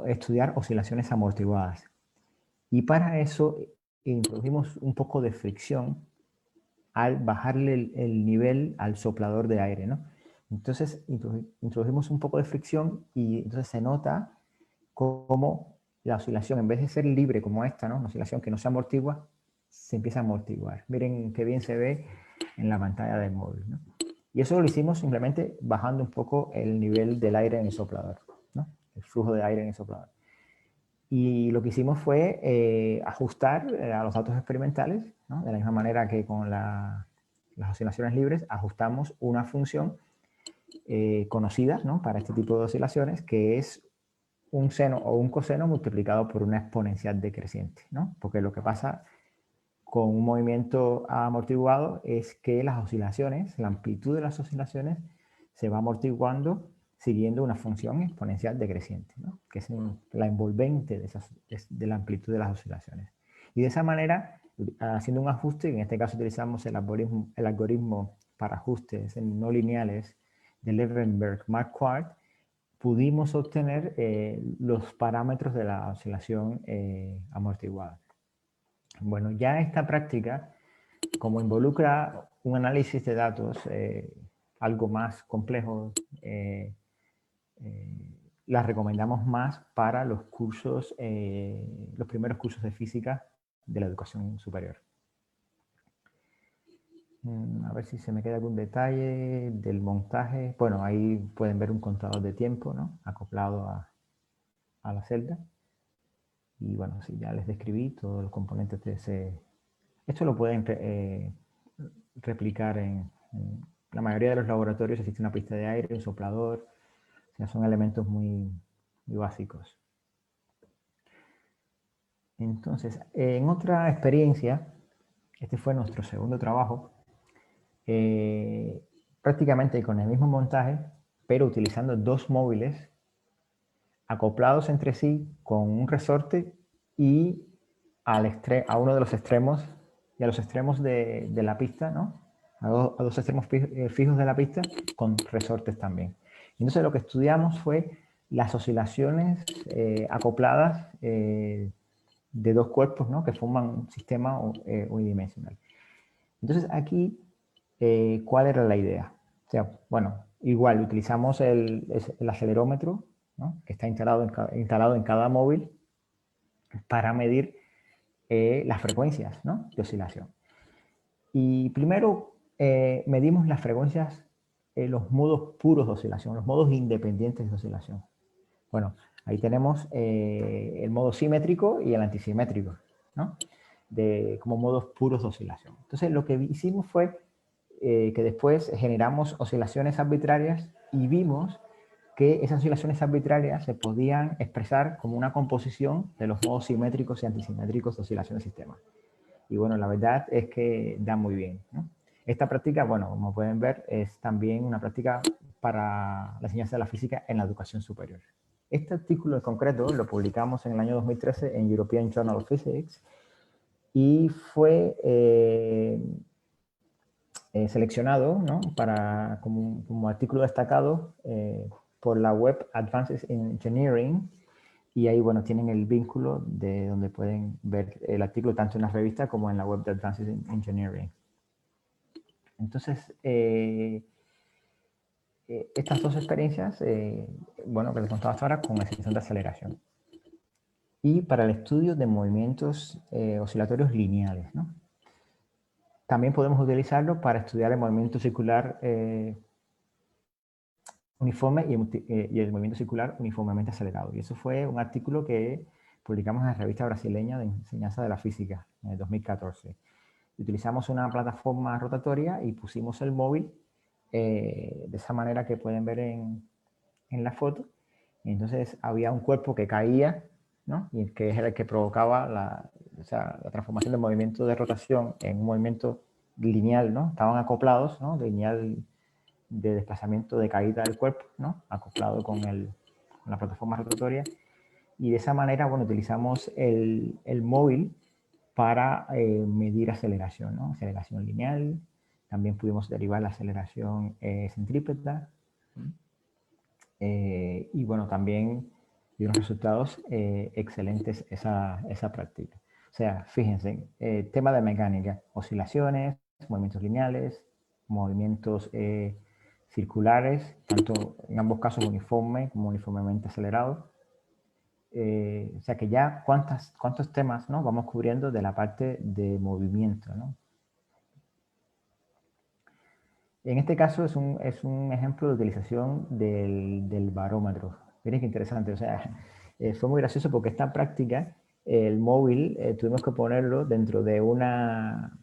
estudiar oscilaciones amortiguadas. Y para eso introdujimos un poco de fricción al bajarle el nivel al soplador de aire, ¿no? Entonces introdujimos un poco de fricción y entonces se nota cómo la oscilación, en vez de ser libre como esta, ¿no?, una oscilación que no se amortigua, se empieza a amortiguar. Miren qué bien se ve en la pantalla del móvil, ¿no? Y eso lo hicimos simplemente bajando un poco el nivel del aire en el soplador, ¿no?, el flujo de aire en el soplador. Y lo que hicimos fue ajustar a los datos experimentales, ¿no?, de la misma manera que con las oscilaciones libres, ajustamos una función conocida, ¿no?, para este tipo de oscilaciones, que es un seno o un coseno multiplicado por una exponencial decreciente, ¿no? Porque lo que pasa con un movimiento amortiguado es que las oscilaciones, la amplitud de las oscilaciones se va amortiguando siguiendo una función exponencial decreciente, ¿no?, que es la envolvente de la amplitud de las oscilaciones. Y de esa manera, haciendo un ajuste, en este caso utilizamos el algoritmo para ajustes no lineales de Levenberg-Marquardt, pudimos obtener los parámetros de la oscilación amortiguada. Bueno, ya esta práctica, como involucra un análisis de datos algo más complejo, las recomendamos más para los cursos, los primeros cursos de física de la educación superior. A ver si se me queda algún detalle del montaje. Bueno, ahí pueden ver un contador de tiempo, ¿no? Acoplado a la celda. Y bueno, sí, ya les describí todos los componentes de ese. Esto lo pueden replicar en la mayoría de los laboratorios. Existe una pista de aire, un soplador. O sea, son elementos muy básicos. Entonces, en otra experiencia, este fue nuestro segundo trabajo, prácticamente con el mismo montaje, pero utilizando dos móviles acoplados entre sí con un resorte y a uno de los extremos y a los extremos de la pista, ¿no? A dos extremos fijos de la pista con resortes también. Entonces lo que estudiamos fue las oscilaciones acopladas de dos cuerpos, ¿no? Que forman un sistema unidimensional. Entonces aquí, ¿cuál era la idea? O sea, bueno, igual utilizamos el acelerómetro, ¿no? Que está instalado en cada móvil para medir las frecuencias, ¿no? De oscilación. Y primero medimos las frecuencias, los modos puros de oscilación, los modos independientes de oscilación. Bueno, ahí tenemos el modo simétrico y el antisimétrico, ¿no? Como modos puros de oscilación. Entonces, lo que hicimos fue que después generamos oscilaciones arbitrarias y vimos que esas oscilaciones arbitrarias se podían expresar como una composición de los modos simétricos y antisimétricos de oscilación del sistema. Y bueno, la verdad es que da muy bien, ¿no? Esta práctica, bueno, como pueden ver, es también una práctica para la enseñanza de la física en la educación superior. Este artículo en concreto lo publicamos en el año 2013 en European Journal of Physics y fue seleccionado, ¿no? como artículo destacado por la web Advances in Engineering, y ahí, bueno, tienen el vínculo de donde pueden ver el artículo tanto en la revista como en la web de Advances in Engineering. Entonces, estas dos experiencias, bueno, que les contaba hasta ahora con extensión de aceleración. Y para el estudio de movimientos oscilatorios lineales, ¿no? También podemos utilizarlo para estudiar el movimiento circular uniforme y el movimiento circular uniformemente acelerado. Y eso fue un artículo que publicamos en la revista brasileña de enseñanza de la física en el 2014. Utilizamos una plataforma rotatoria y pusimos el móvil de esa manera que pueden ver en la foto. Y entonces había un cuerpo que caía, ¿no? Y que era el que provocaba la transformación del movimiento de rotación en un movimiento lineal, ¿no? Estaban acoplados, ¿no? Lineal de desplazamiento de caída del cuerpo, ¿no? Acoplado con la plataforma rotatoria. Y de esa manera, bueno, utilizamos el móvil para medir aceleración, ¿no? Aceleración lineal. También pudimos derivar la aceleración centrípeta. Y bueno, también dio unos resultados excelentes esa práctica. O sea, fíjense, tema de mecánica, oscilaciones, movimientos lineales, movimientos circulares, tanto en ambos casos uniforme como uniformemente acelerado. O sea que ya cuántos temas, ¿no? Vamos cubriendo de la parte de movimiento, ¿no? En este caso es un ejemplo de utilización del barómetro. Miren qué interesante, o sea, fue muy gracioso porque esta práctica, el móvil, tuvimos que ponerlo dentro de una,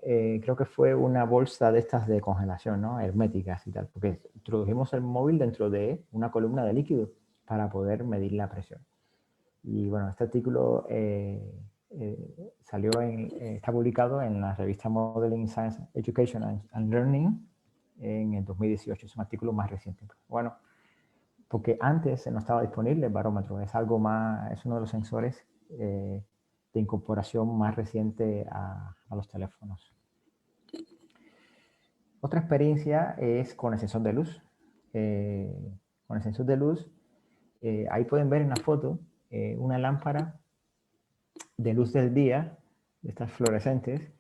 creo que fue una bolsa de estas de congelación, ¿no? Herméticas y tal, porque introdujimos el móvil dentro de una columna de líquido para poder medir la presión. Y bueno, este artículo está publicado en la revista Modeling Science Education and Learning en el 2018. Es un artículo más reciente. Bueno, porque antes no estaba disponible el barómetro. Es uno de los sensores de incorporación más reciente a los teléfonos. Otra experiencia es con el sensor de luz. Con el sensor de luz, ahí pueden ver en la foto una lámpara de luz del día, de estas fluorescentes,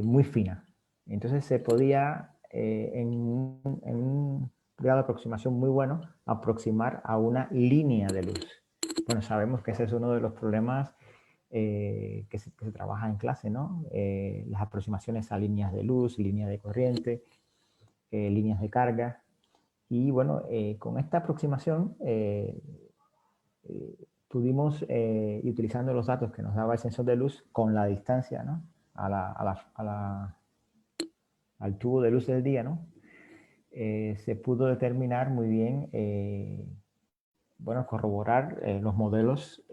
muy fina. Entonces se podía, en grado de aproximación muy bueno aproximar a una línea de luz. Bueno, sabemos que ese es uno de los problemas que se trabaja en clase, ¿no? Las aproximaciones a líneas de luz, líneas de corriente, líneas de carga. Y bueno, con esta aproximación pudimos, y utilizando los datos que nos daba el sensor de luz con la distancia, ¿no? Al tubo de luz del día, ¿no? Se pudo determinar muy bien, bueno, corroborar los modelos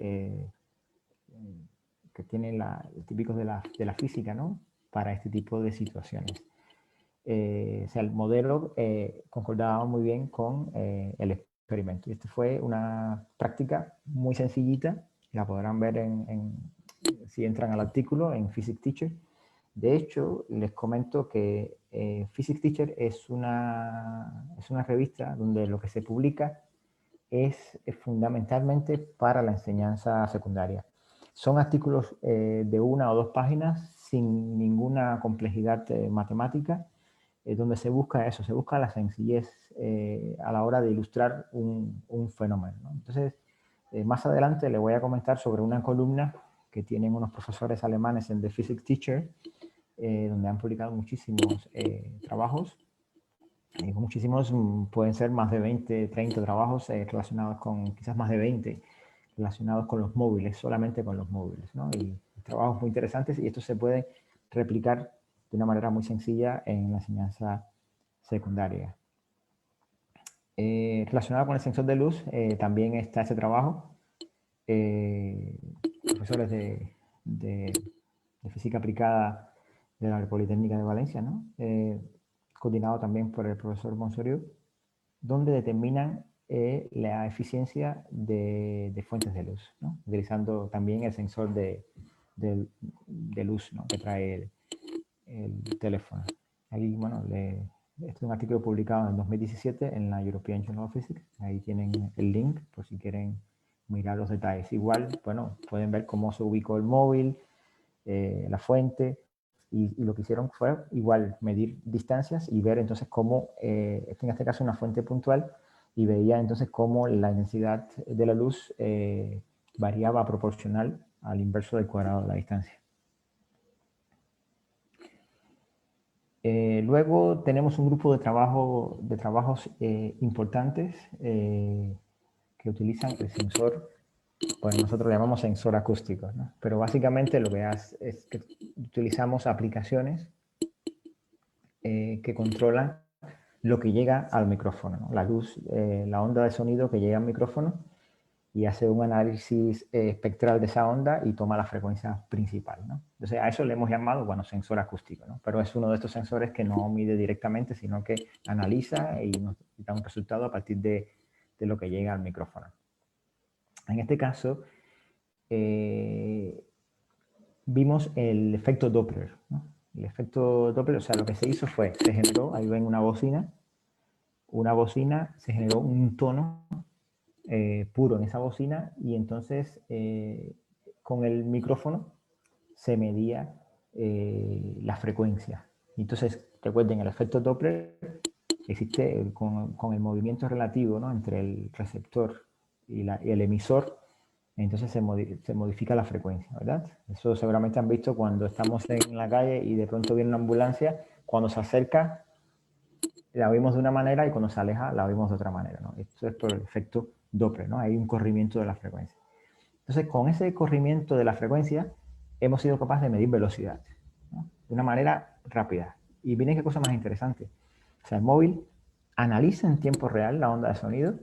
que tienen típicos de la física, ¿no? Para este tipo de situaciones. O sea, el modelo concordaba muy bien con el experimento. Y esta fue una práctica muy sencillita, la podrán ver si entran al artículo en Physics Teacher. De hecho, les comento que Physics Teacher es una revista donde lo que se publica es fundamentalmente para la enseñanza secundaria. Son artículos de 1 o 2 páginas sin ninguna complejidad matemática, donde se busca eso, se busca la sencillez a la hora de ilustrar un fenómeno, ¿no? Entonces, más adelante le voy a comentar sobre una columna que tienen unos profesores alemanes en The Physics Teacher, donde han publicado muchísimos trabajos. Muchísimos, pueden ser más de 20, 30 trabajos relacionados con, quizás más de 20, relacionados con los móviles, solamente con los móviles, ¿no? Y trabajos muy interesantes, y esto se puede replicar de una manera muy sencilla en la enseñanza secundaria. Relacionado con el sensor de luz, también está ese trabajo. Profesores de física aplicada de la Politécnica de Valencia, ¿no? Coordinado también por el profesor Monsoriu, donde determinan la eficiencia de fuentes de luz, ¿no? Utilizando también el sensor de luz, ¿no? Que trae el teléfono. Ahí, bueno, este es un artículo publicado en 2017 en la European Journal of Physics. Ahí tienen el link por si quieren mirar los detalles. Igual, bueno, pueden ver cómo se ubicó el móvil, la fuente, y lo que hicieron fue igual medir distancias y ver entonces cómo, en este caso una fuente puntual, y veía entonces cómo la intensidad de la luz variaba proporcional al inverso del cuadrado de la distancia. Luego tenemos un grupo de trabajos importantes que utilizan el sensor, pues nosotros le llamamos sensor acústico, ¿no? Pero básicamente lo que hace es que utilizamos aplicaciones que controlan lo que llega al micrófono, ¿no? La luz, la onda de sonido que llega al micrófono, y hace un análisis espectral de esa onda y toma la frecuencia principal, ¿no? Entonces a eso le hemos llamado, bueno, sensor acústico, ¿no? Pero es uno de estos sensores que no mide directamente, sino que analiza y nos da un resultado a partir de lo que llega al micrófono. En este caso, vimos el efecto Doppler, ¿no? El efecto Doppler, o sea, lo que se hizo fue, se generó, ahí ven una bocina, se generó un tono puro en esa bocina, y entonces con el micrófono se medía la frecuencia. Entonces, recuerden, el efecto Doppler existe con el movimiento relativo, ¿no? Entre el receptor y el emisor. Entonces se modifica la frecuencia, ¿verdad? Eso seguramente han visto cuando estamos en la calle y de pronto viene una ambulancia, cuando se acerca la oímos de una manera y cuando se aleja la oímos de otra manera, ¿no? Esto es por el efecto Doppler, ¿no? Hay un corrimiento de la frecuencia. Entonces, con ese corrimiento de la frecuencia hemos sido capaces de medir velocidad, ¿no? De una manera rápida. Y miren qué cosa más interesante. O sea, el móvil analiza en tiempo real la onda de sonido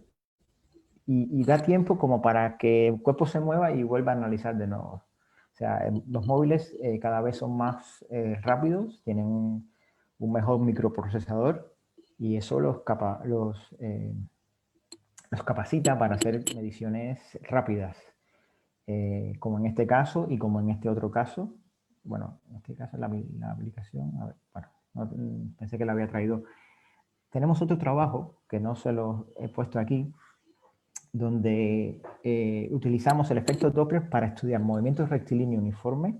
y da tiempo como para que el cuerpo se mueva y vuelva a analizar de nuevo. O sea, los móviles cada vez son más rápidos, tienen un mejor microprocesador, y eso los capacita para hacer mediciones rápidas, como en este caso y como en este otro caso. Bueno, en este caso la aplicación, a ver, bueno, pensé que la había traído. Tenemos otro trabajo que no se lo he puesto aquí, donde utilizamos el efecto Doppler para estudiar movimientos rectilíneos uniformes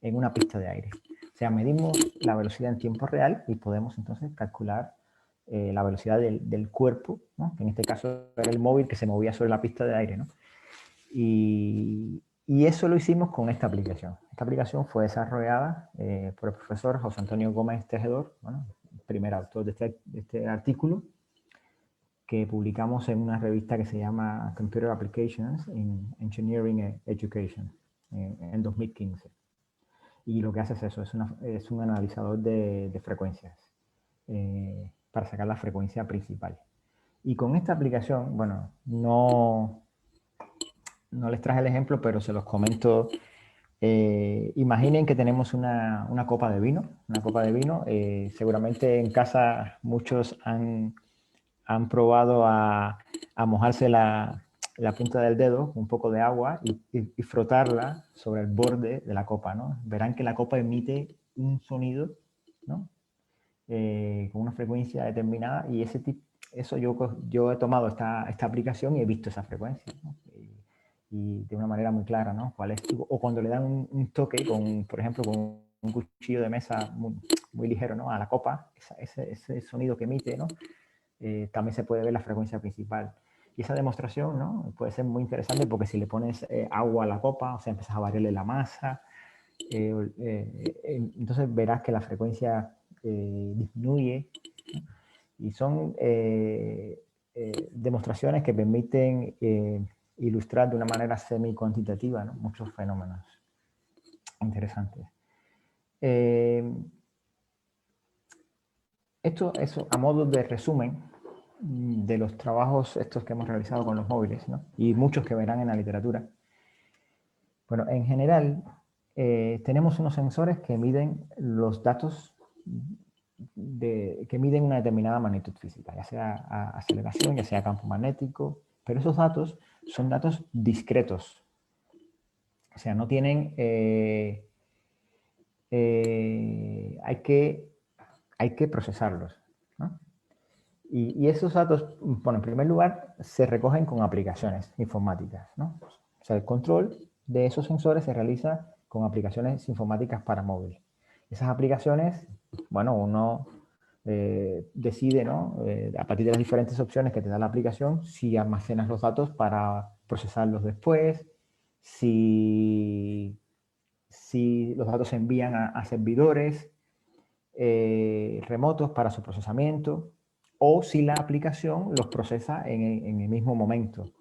en una pista de aire. O sea, medimos la velocidad en tiempo real y podemos entonces calcular la velocidad del cuerpo, ¿no? Que en este caso era el móvil que se movía sobre la pista de aire, ¿no? Y eso lo hicimos con esta aplicación. Esta aplicación fue desarrollada por el profesor José Antonio Gómez Tejedor, bueno, el primer autor de este artículo, que publicamos en una revista que se llama Computer Applications in Engineering Education en 2015. Y lo que hace es eso, es un analizador de frecuencias para sacar la frecuencia principal. Y con esta aplicación, bueno, no les traje el ejemplo, pero se los comento. Imaginen que tenemos una copa de vino. Una copa de vino. Seguramente en casa muchos han probado a mojarse la punta del dedo con un poco de agua y frotarla sobre el borde de la copa, ¿no? Verán que la copa emite un sonido, ¿no? Con una frecuencia determinada, y eso yo he tomado esta aplicación y he visto esa frecuencia, ¿no? Y de una manera muy clara, ¿no? ¿Cuál es? O cuando le dan un toque, por ejemplo, con un cuchillo de mesa muy ligero, ¿no? A la copa, ese sonido que emite, ¿no? También se puede ver la frecuencia principal. Y esa demostración, ¿no? Puede ser muy interesante porque si le pones agua a la copa, o sea, empiezas a variarle la masa, entonces verás que la frecuencia disminuye, ¿no? Y son demostraciones que permiten ilustrar de una manera semi-cuantitativa, ¿no? Muchos fenómenos interesantes. Esto es a modo de resumen de los trabajos estos que hemos realizado con los móviles, ¿no? Y muchos que verán en la literatura. Bueno, en general, tenemos unos sensores que miden los datos que miden una determinada magnitud física, ya sea aceleración, ya sea campo magnético, pero esos datos son datos discretos. O sea, no tienen... hay que procesarlos, ¿no? Y esos datos, bueno, en primer lugar, se recogen con aplicaciones informáticas, ¿no? O sea, el control de esos sensores se realiza con aplicaciones informáticas para móvil. Esas aplicaciones, bueno, uno decide, ¿no? A partir de las diferentes opciones que te da la aplicación, si almacenas los datos para procesarlos después, si los datos se envían a servidores remotos para su procesamiento, o si la aplicación los procesa en el mismo momento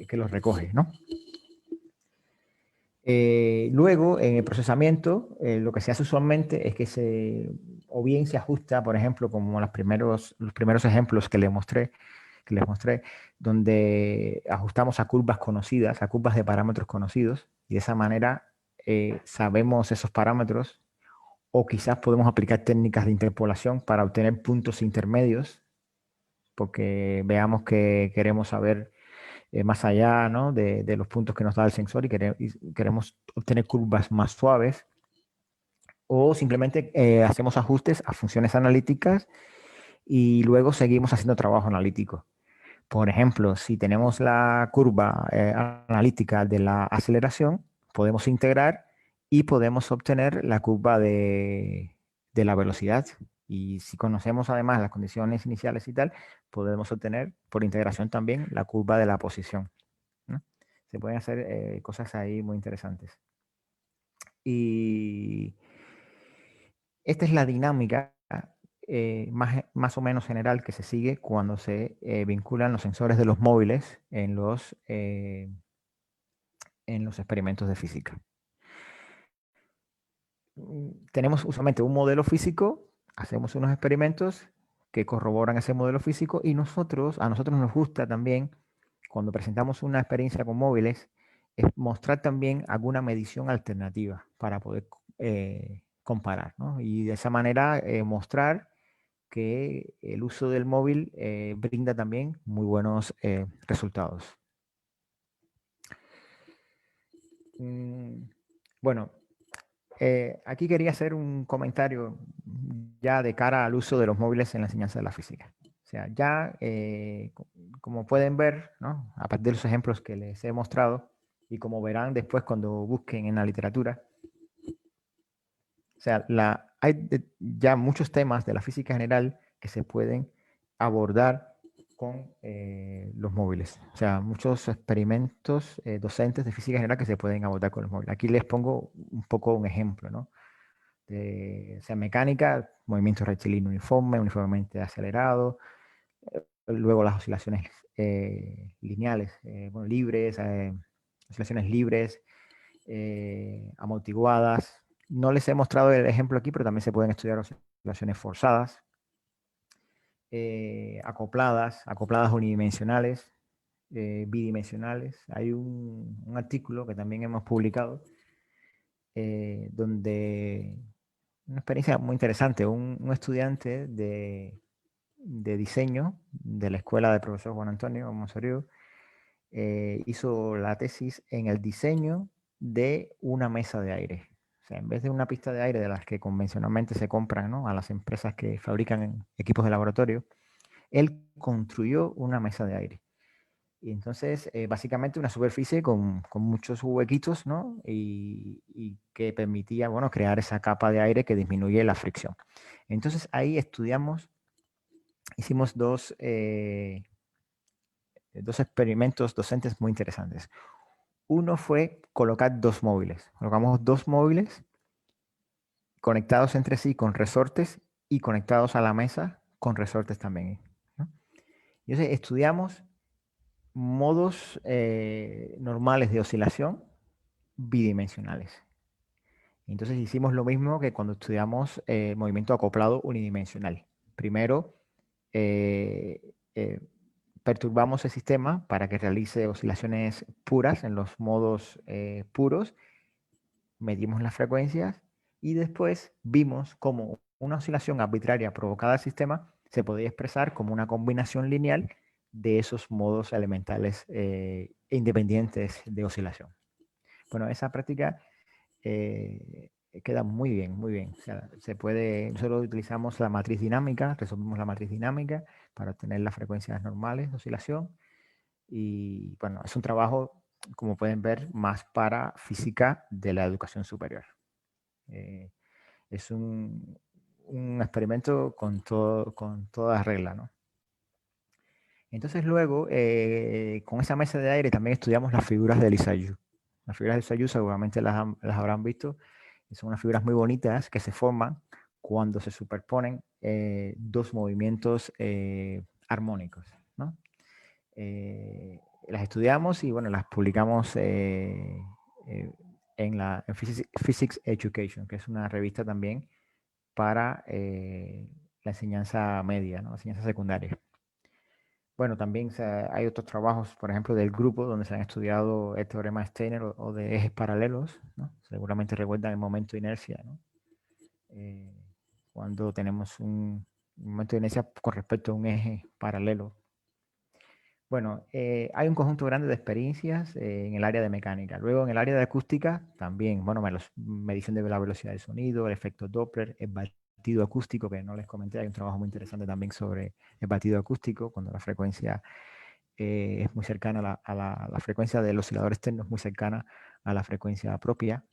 que los recoge, ¿no? Luego, en el procesamiento, lo que se hace usualmente es que o bien se ajusta, por ejemplo, como los primeros ejemplos que les mostré, donde ajustamos a curvas conocidas, a curvas de parámetros conocidos, y de esa manera sabemos esos parámetros, o quizás podemos aplicar técnicas de interpolación para obtener puntos intermedios, porque veamos que queremos saber más allá, ¿no? de los puntos que nos da el sensor y queremos obtener curvas más suaves, o simplemente hacemos ajustes a funciones analíticas y luego seguimos haciendo trabajo analítico. Por ejemplo, si tenemos la curva analítica de la aceleración, podemos integrar y podemos obtener la curva de la velocidad. Y si conocemos además las condiciones iniciales y tal, podemos obtener por integración también la curva de la posición, ¿no? Se pueden hacer cosas ahí muy interesantes. Y esta es la dinámica más o menos general que se sigue cuando se vinculan los sensores de los móviles en los experimentos de física. Tenemos usualmente un modelo físico, hacemos unos experimentos que corroboran ese modelo físico, y a nosotros nos gusta también, cuando presentamos una experiencia con móviles, es mostrar también alguna medición alternativa para poder comparar, ¿no? Y de esa manera mostrar que el uso del móvil brinda también muy buenos resultados. Bueno, aquí quería hacer un comentario ya de cara al uso de los móviles en la enseñanza de la física. O sea, ya como pueden ver, ¿no? A partir de los ejemplos que les he mostrado, y como verán después cuando busquen en la literatura, o sea, hay ya muchos temas de la física general que se pueden abordar con los móviles. O sea, muchos experimentos docentes de física general que se pueden abordar con los móviles. Aquí les pongo un poco un ejemplo, ¿no? O sea, mecánica, movimiento rectilíneo uniforme, uniformemente acelerado, luego las oscilaciones lineales, bueno, libres, oscilaciones libres, amortiguadas. No les he mostrado el ejemplo aquí, pero también se pueden estudiar oscilaciones forzadas, acopladas unidimensionales, bidimensionales. Hay un artículo que también hemos publicado donde una experiencia muy interesante. Un estudiante de diseño de la escuela del profesor Juan Antonio Monsorio hizo la tesis en el diseño de una mesa de aire. O sea, en vez de una pista de aire de las que convencionalmente se compran, ¿no?, a las empresas que fabrican equipos de laboratorio, él construyó una mesa de aire. Y entonces, básicamente una superficie con muchos huequitos, ¿no? Y que permitía, bueno, crear esa capa de aire que disminuye la fricción. Entonces, ahí hicimos dos experimentos docentes muy interesantes. Uno fue colocar dos móviles. Colocamos dos móviles conectados entre sí con resortes y conectados a la mesa con resortes también, ¿no? Y entonces estudiamos modos normales de oscilación bidimensionales. Entonces hicimos lo mismo que cuando estudiamos movimiento acoplado unidimensional. Primero, perturbamos el sistema para que realice oscilaciones puras en los modos puros, medimos las frecuencias y después vimos cómo una oscilación arbitraria provocada al sistema se podía expresar como una combinación lineal de esos modos elementales independientes de oscilación. Bueno, esa práctica queda muy bien, muy bien. O sea, nosotros utilizamos la matriz dinámica, resolvimos la matriz dinámica para obtener las frecuencias normales de oscilación. Y bueno, es un trabajo, como pueden ver, más para física de la educación superior. Es un experimento con toda regla, ¿no? Entonces luego, con esa mesa de aire también estudiamos las figuras de Lissajous. Las figuras de Lissajous seguramente las habrán visto. Son unas figuras muy bonitas que se forman cuando se superponen dos movimientos armónicos, ¿no? Las estudiamos y bueno, las publicamos en Physics Education, que es una revista también para la enseñanza media, ¿no?, la enseñanza secundaria. Bueno, también hay otros trabajos, por ejemplo, del grupo donde se han estudiado el teorema de Steiner o de ejes paralelos, ¿no? Seguramente recuerdan el momento de inercia, ¿no? Cuando tenemos un momento de inercia con respecto a un eje paralelo. Bueno, hay un conjunto grande de experiencias en el área de mecánica. Luego, en el área de acústica, también, bueno, medición de la velocidad del sonido, el efecto Doppler, el batido acústico, que no les comenté, hay un trabajo muy interesante también sobre el batido acústico, cuando la frecuencia es muy cercana a la frecuencia del oscilador externo, es muy cercana a la frecuencia propia,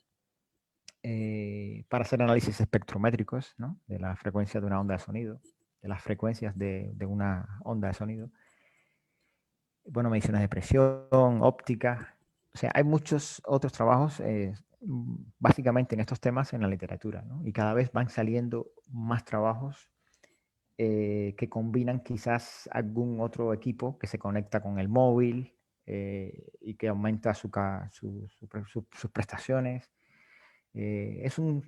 para hacer análisis espectrométricos, ¿no?, de la frecuencia de una onda de sonido, de las frecuencias de una onda de sonido. Bueno, mediciones de presión, óptica. O sea, hay muchos otros trabajos básicamente en estos temas en la literatura, ¿no? Y cada vez van saliendo más trabajos que combinan quizás algún otro equipo que se conecta con el móvil y que aumenta sus prestaciones. Es un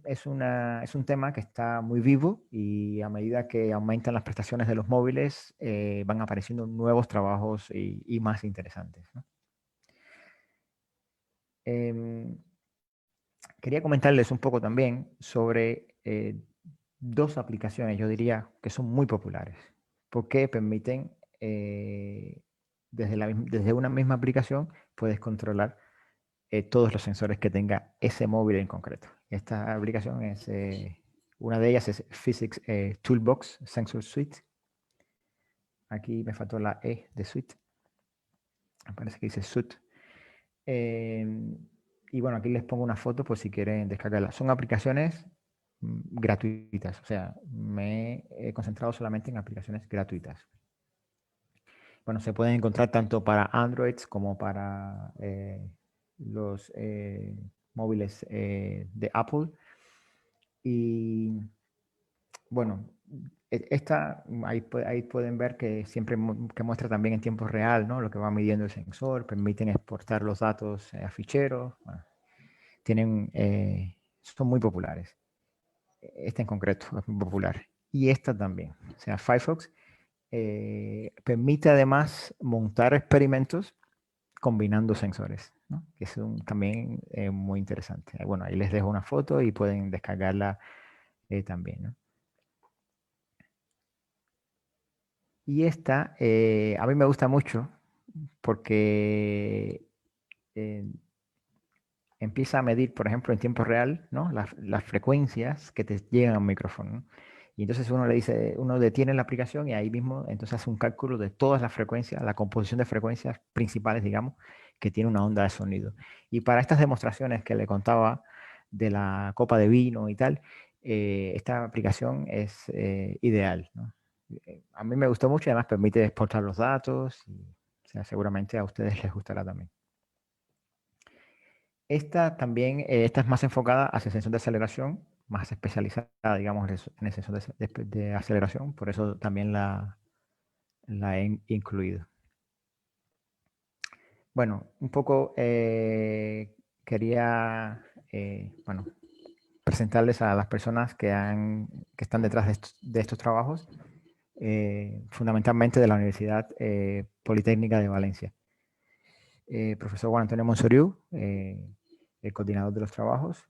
tema que está muy vivo y a medida que aumentan las prestaciones de los móviles van apareciendo nuevos trabajos y más interesantes, ¿no? Quería comentarles un poco también sobre dos aplicaciones, yo diría, que son muy populares, porque permiten, desde una misma aplicación, puedes controlar todos los sensores que tenga ese móvil en concreto. Esta aplicación es, una de ellas es Physics Toolbox Sensor Suite. Aquí me faltó la E de Suite. Me parece que dice Suite. Y bueno, aquí les pongo una foto por si quieren descargarla. Son aplicaciones gratuitas. O sea, me he concentrado solamente en aplicaciones gratuitas. Bueno, se pueden encontrar tanto para Android como para los móviles de Apple. Y bueno, ahí pueden ver que siempre que muestra también en tiempo real, ¿no? Lo que va midiendo el sensor, permiten exportar los datos a ficheros. Bueno, son muy populares. Esta en concreto es muy popular. Y esta también. O sea, Firefox permite además montar experimentos combinando sensores, ¿no? Que es también muy interesante. Bueno, ahí les dejo una foto y pueden descargarla también, ¿no? Y esta a mí me gusta mucho porque empieza a medir, por ejemplo, en tiempo real, ¿no? Las frecuencias que te llegan al micrófono, ¿no? Y entonces uno detiene la aplicación y ahí mismo entonces hace un cálculo de todas las frecuencias, la composición de frecuencias principales, digamos, que tiene una onda de sonido. Y para estas demostraciones que le contaba de la copa de vino y tal, esta aplicación es ideal, ¿no? A mí me gustó mucho y además permite exportar los datos y, o sea, seguramente a ustedes les gustará también. Esta también, esta es más enfocada a sensor de aceleración, más especializada, digamos, en el sensor de aceleración, por eso también la he incluido. Bueno, un poco quería, bueno, presentarles a las personas que están detrás de estos trabajos, fundamentalmente de la Universidad Politécnica de Valencia. Profesor Juan Antonio Monsoriu, el coordinador de los trabajos,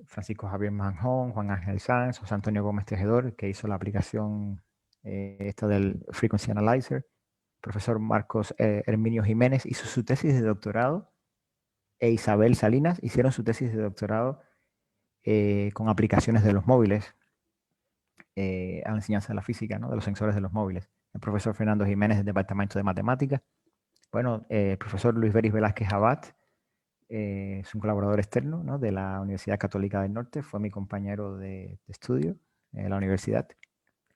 Francisco Javier Manjón, Juan Ángel Sanz, José Antonio Gómez Tejedor, que hizo la aplicación esta del Frequency Analyzer, profesor Marcos Herminio Jiménez hizo su tesis de doctorado, e Isabel Salinas hicieron su tesis de doctorado con aplicaciones de los móviles a la enseñanza de la física, ¿no? De los sensores de los móviles. El profesor Fernando Jiménez del Departamento de Matemáticas. Bueno, el profesor Luis Beris Velázquez Abad es un colaborador externo, ¿no? De la Universidad Católica del Norte, fue mi compañero de estudio en la universidad.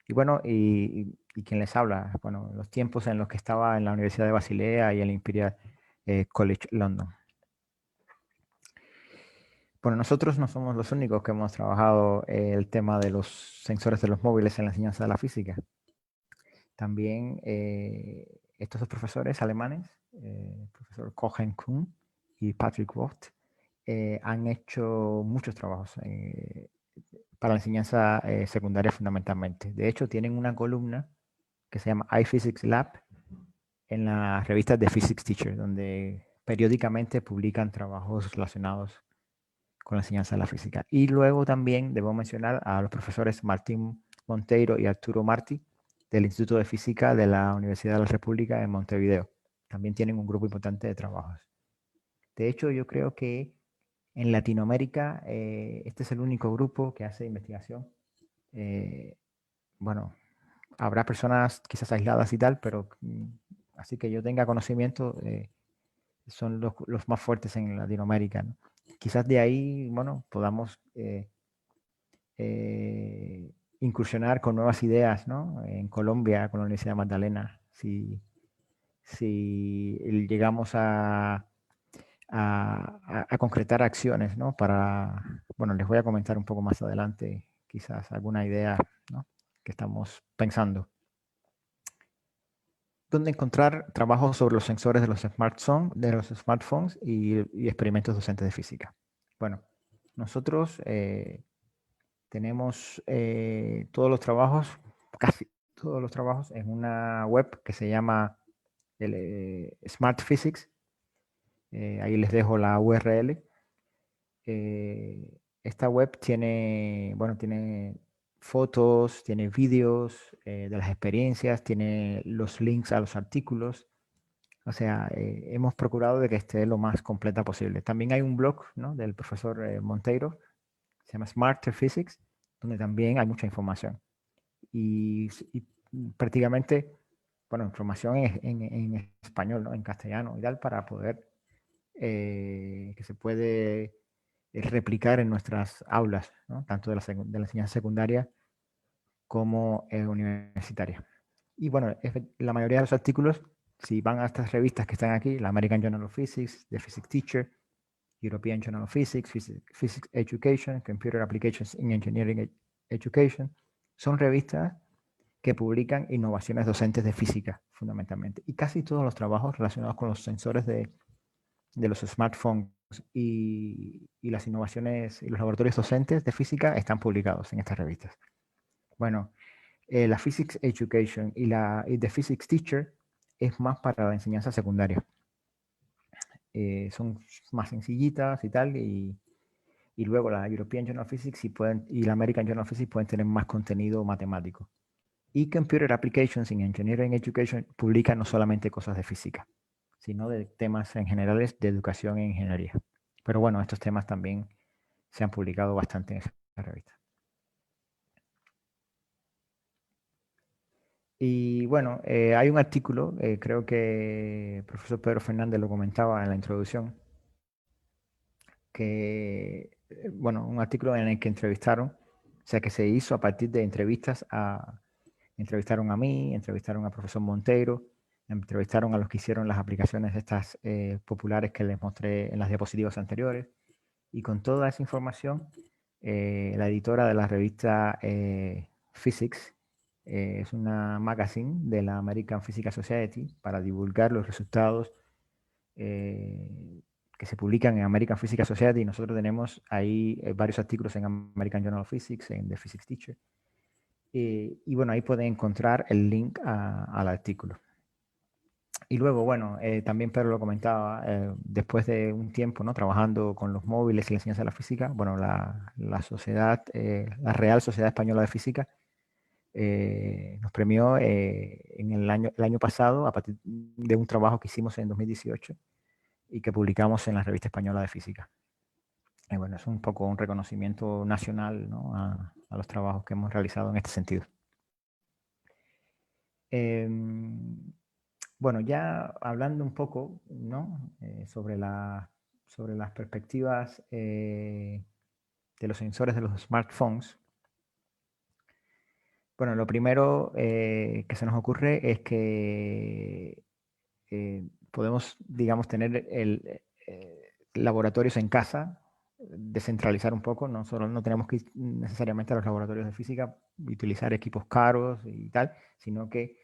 Y bueno, y quien les habla, bueno, los tiempos en los que estaba en la Universidad de Basilea y el Imperial College London. Bueno, nosotros no somos los únicos que hemos trabajado el tema de los sensores de los móviles en la enseñanza de la física. También estos dos profesores alemanes, el profesor Kochen Kuhn y Patrick Vogt, han hecho muchos trabajos para la enseñanza secundaria fundamentalmente. De hecho, tienen una columna que se llama iPhysics Lab en las revistas de Physics Teacher, donde periódicamente publican trabajos relacionados con la enseñanza de la física. Y luego también debo mencionar a los profesores Martín Monteiro y Arturo Martí del Instituto de Física de la Universidad de la República en Montevideo. También tienen un grupo importante de trabajos. De hecho, yo creo que en Latinoamérica este es el único grupo que hace investigación. Bueno, habrá personas quizás aisladas y tal, pero así que yo tenga conocimiento, son los más fuertes en Latinoamérica, ¿no? Quizás de ahí, bueno, podamos incursionar con nuevas ideas, ¿no? En Colombia, con la Universidad de Magdalena, si llegamos a concretar acciones, ¿no? Para, bueno, les voy a comentar un poco más adelante, quizás alguna idea, ¿no? Que estamos pensando. ¿Dónde encontrar trabajos sobre los sensores de los smartphones y experimentos docentes de física? Bueno, nosotros tenemos todos los trabajos, casi todos los trabajos, en una web que se llama Smart Physics. Ahí les dejo la URL. Esta web tiene, bueno, tiene fotos, tiene vídeos de las experiencias, tiene los links a los artículos. O sea, hemos procurado de que esté lo más completa posible. También hay un blog, ¿no? Del profesor Monteiro, se llama Smarter Physics, donde también hay mucha información. Y prácticamente, bueno, información en español, ¿no? En castellano y tal, para poder, que se puede replicar en nuestras aulas, ¿no? Tanto de la enseñanza secundaria como universitaria. Y bueno, la mayoría de los artículos, si van a estas revistas que están aquí, la American Journal of Physics, The Physics Teacher, European Journal of Physics, Physics Education, Computer Applications in Engineering Education, son revistas que publican innovaciones docentes de física, fundamentalmente. Y casi todos los trabajos relacionados con los sensores de los smartphones y las innovaciones y los laboratorios docentes de física están publicados en estas revistas. Bueno, la Physics Education y The Physics Teacher es más para la enseñanza secundaria. Son más sencillitas y tal, y luego la European Journal of Physics y la American Journal of Physics pueden tener más contenido matemático. Y Computer Applications in Engineering Education publica no solamente cosas de física, sino de temas en generales de educación e ingeniería. Pero bueno, estos temas también se han publicado bastante en esa revista. Y bueno, hay un artículo, creo que el profesor Pedro Fernández lo comentaba en la introducción, que, bueno, un artículo en el que entrevistaron, o sea, que se hizo a partir de entrevistas entrevistaron a mí, entrevistaron al profesor Monteiro, entrevistaron a los que hicieron las aplicaciones estas populares que les mostré en las diapositivas anteriores, y con toda esa información, la editora de la revista Physics, es una magazine de la American Physical Society para divulgar los resultados que se publican en American Physical Society. Nosotros tenemos ahí varios artículos en American Journal of Physics, en The Physics Teacher. Y bueno, ahí pueden encontrar el link al artículo. Y luego, bueno, también Pedro lo comentaba, después de un tiempo, ¿no?, trabajando con los móviles y la enseñanza de la física, bueno, la Real Sociedad Española de Física nos premió en el año pasado a partir de un trabajo que hicimos en 2018 y que publicamos en la Revista Española de Física. Y bueno, es un poco un reconocimiento nacional, ¿no?, a los trabajos que hemos realizado en este sentido. Bueno, ya hablando un poco, ¿no?, sobre las perspectivas de los sensores de los smartphones. Bueno, lo primero que se nos ocurre es que podemos, digamos, tener laboratorios en casa, descentralizar un poco, no tenemos que ir necesariamente a los laboratorios de física y utilizar equipos caros y tal, sino que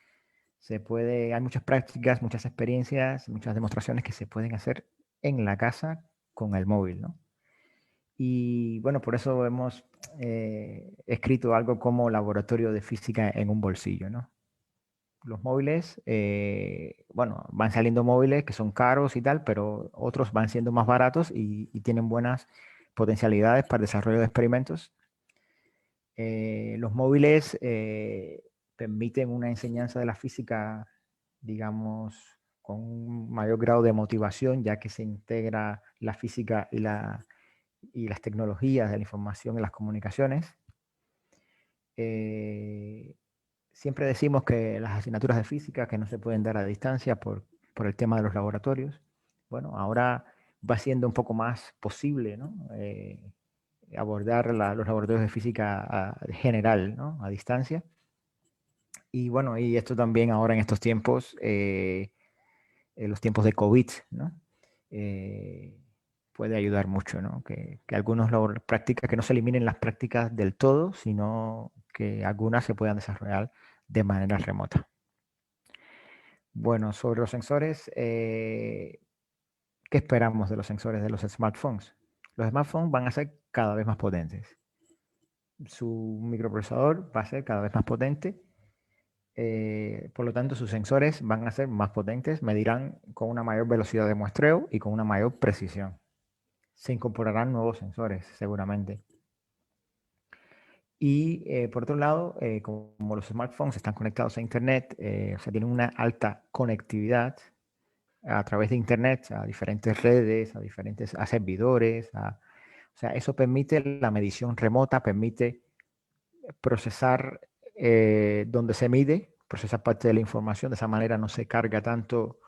hay muchas prácticas, muchas experiencias, muchas demostraciones que se pueden hacer en la casa con el móvil, ¿no? Y bueno, por eso hemos escrito algo como laboratorio de física en un bolsillo, ¿no? Los móviles, bueno, van saliendo móviles que son caros y tal, pero otros van siendo más baratos y tienen buenas potencialidades para el desarrollo de experimentos. Los móviles permiten una enseñanza de la física, digamos, con un mayor grado de motivación, ya que se integra la física y las tecnologías de la información y las comunicaciones. Siempre decimos que las asignaturas de física que no se pueden dar a distancia por el tema de los laboratorios. Bueno, ahora va siendo un poco más posible, ¿no?, abordar los laboratorios de física general, ¿no?, a distancia. Y bueno, y esto también ahora en estos tiempos, en los tiempos de COVID, ¿no?, puede ayudar mucho, ¿no? Que algunas prácticas, que no se eliminen las prácticas del todo, sino que algunas se puedan desarrollar de manera remota. Bueno, sobre los sensores, ¿qué esperamos de los sensores de los smartphones? Los smartphones van a ser cada vez más potentes. Su microprocesador va a ser cada vez más potente. Por lo tanto, sus sensores van a ser más potentes, medirán con una mayor velocidad de muestreo y con una mayor precisión. Se incorporarán nuevos sensores, seguramente. Y por otro lado, como los smartphones están conectados a Internet, o sea, tienen una alta conectividad a través de Internet, a diferentes redes, a servidores, o sea, eso permite la medición remota, permite procesar donde se mide, procesar parte de la información. De esa manera no se carga tanto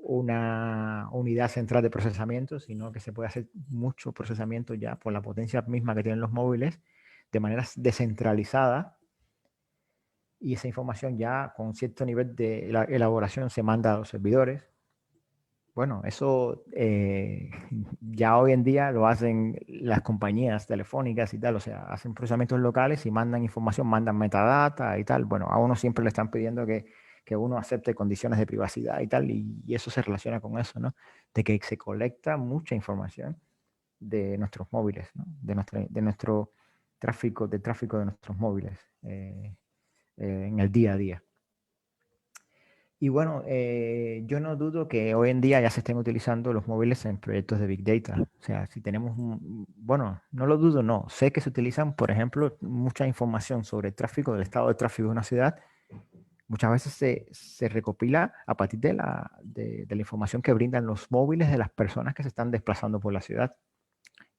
una unidad central de procesamiento, sino que se puede hacer mucho procesamiento ya por la potencia misma que tienen los móviles de manera descentralizada, y esa información ya con cierto nivel de elaboración se manda a los servidores. Bueno, eso ya hoy en día lo hacen las compañías telefónicas y tal, o sea, hacen procesamientos locales y mandan información, mandan metadata y tal. Bueno, a uno siempre le están pidiendo que uno acepte condiciones de privacidad y tal, y eso se relaciona con eso, ¿no? De que se colecta mucha información de nuestros móviles, ¿no? De nuestro tráfico, del tráfico de nuestros móviles en el día a día. Y bueno, yo no dudo que hoy en día ya se estén utilizando los móviles en proyectos de Big Data. O sea, si tenemos bueno, no lo dudo, no. Sé que se utilizan, por ejemplo, mucha información sobre el tráfico, del estado de tráfico de una ciudad. Muchas veces se recopila a partir de la información que brindan los móviles de las personas que se están desplazando por la ciudad.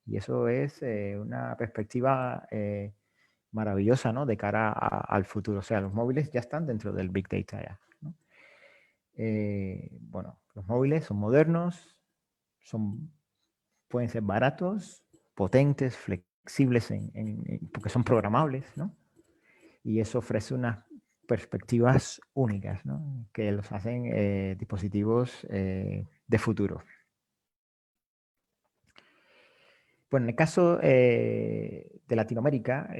Y eso es una perspectiva maravillosa, ¿no? De cara al futuro. O sea, los móviles ya están dentro del Big Data ya, ¿no? Bueno, los móviles son modernos, pueden ser baratos, potentes, flexibles, porque son programables, ¿no? Y eso ofrece unas perspectivas únicas, ¿no? Que los hacen dispositivos de futuro. Bueno, en el caso de Latinoamérica,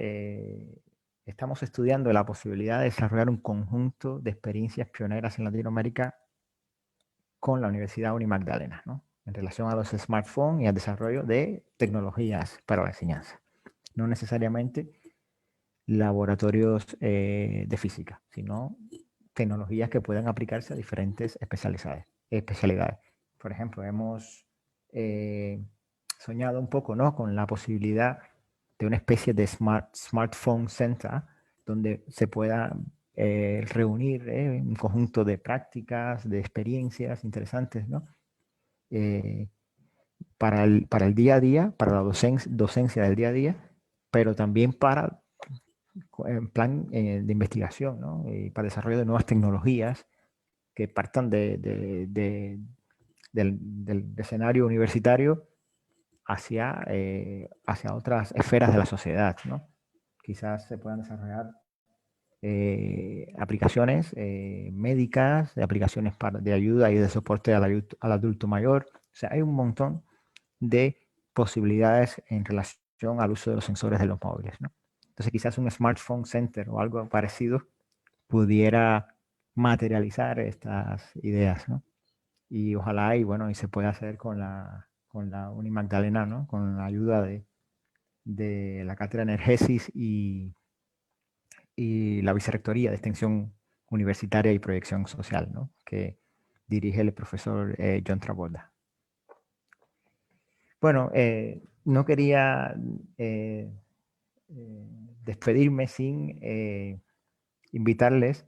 estamos estudiando la posibilidad de desarrollar un conjunto de experiencias pioneras en Latinoamérica con la Universidad Magdalena, ¿no? En relación a los smartphones y al desarrollo de tecnologías para la enseñanza. No necesariamente laboratorios de física, sino tecnologías que puedan aplicarse a diferentes especialidades. Por ejemplo, hemos soñado un poco, ¿no? Con la posibilidad de una especie de smartphone center donde se pueda reunir un conjunto de prácticas, de experiencias interesantes, ¿no? Para el día a día, para la docencia del día a día, pero también para en plan de investigación, ¿no? Y para el desarrollo de nuevas tecnologías que partan del escenario universitario hacia otras esferas de la sociedad, ¿no? Quizás se puedan desarrollar aplicaciones médicas, aplicaciones de ayuda y de soporte al adulto mayor. O sea, hay un montón de posibilidades en relación al uso de los sensores de los móviles, ¿no? Entonces quizás un smartphone center o algo parecido pudiera materializar estas ideas, ¿no? Y ojalá y bueno, y se pueda hacer con la Magdalena, ¿no? Con la ayuda de la Cátedra de Energésis y la Vicerrectoría de Extensión Universitaria y Proyección Social, ¿no? Que dirige el profesor John Travolta. Bueno, no quería despedirme sin invitarles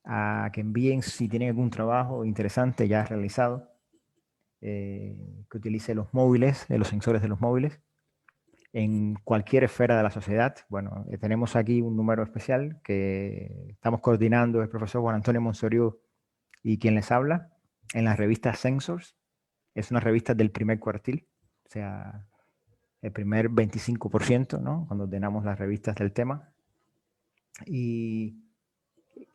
a que envíen, si tienen algún trabajo interesante ya realizado, que utilice los móviles, los sensores de los móviles, en cualquier esfera de la sociedad. Bueno, tenemos aquí un número especial que estamos coordinando el profesor Juan Antonio Monsoriu y quien les habla, en la revista Sensors. Es una revista del primer cuartil, o sea, el primer 25%, ¿no? Cuando ordenamos las revistas del tema. Y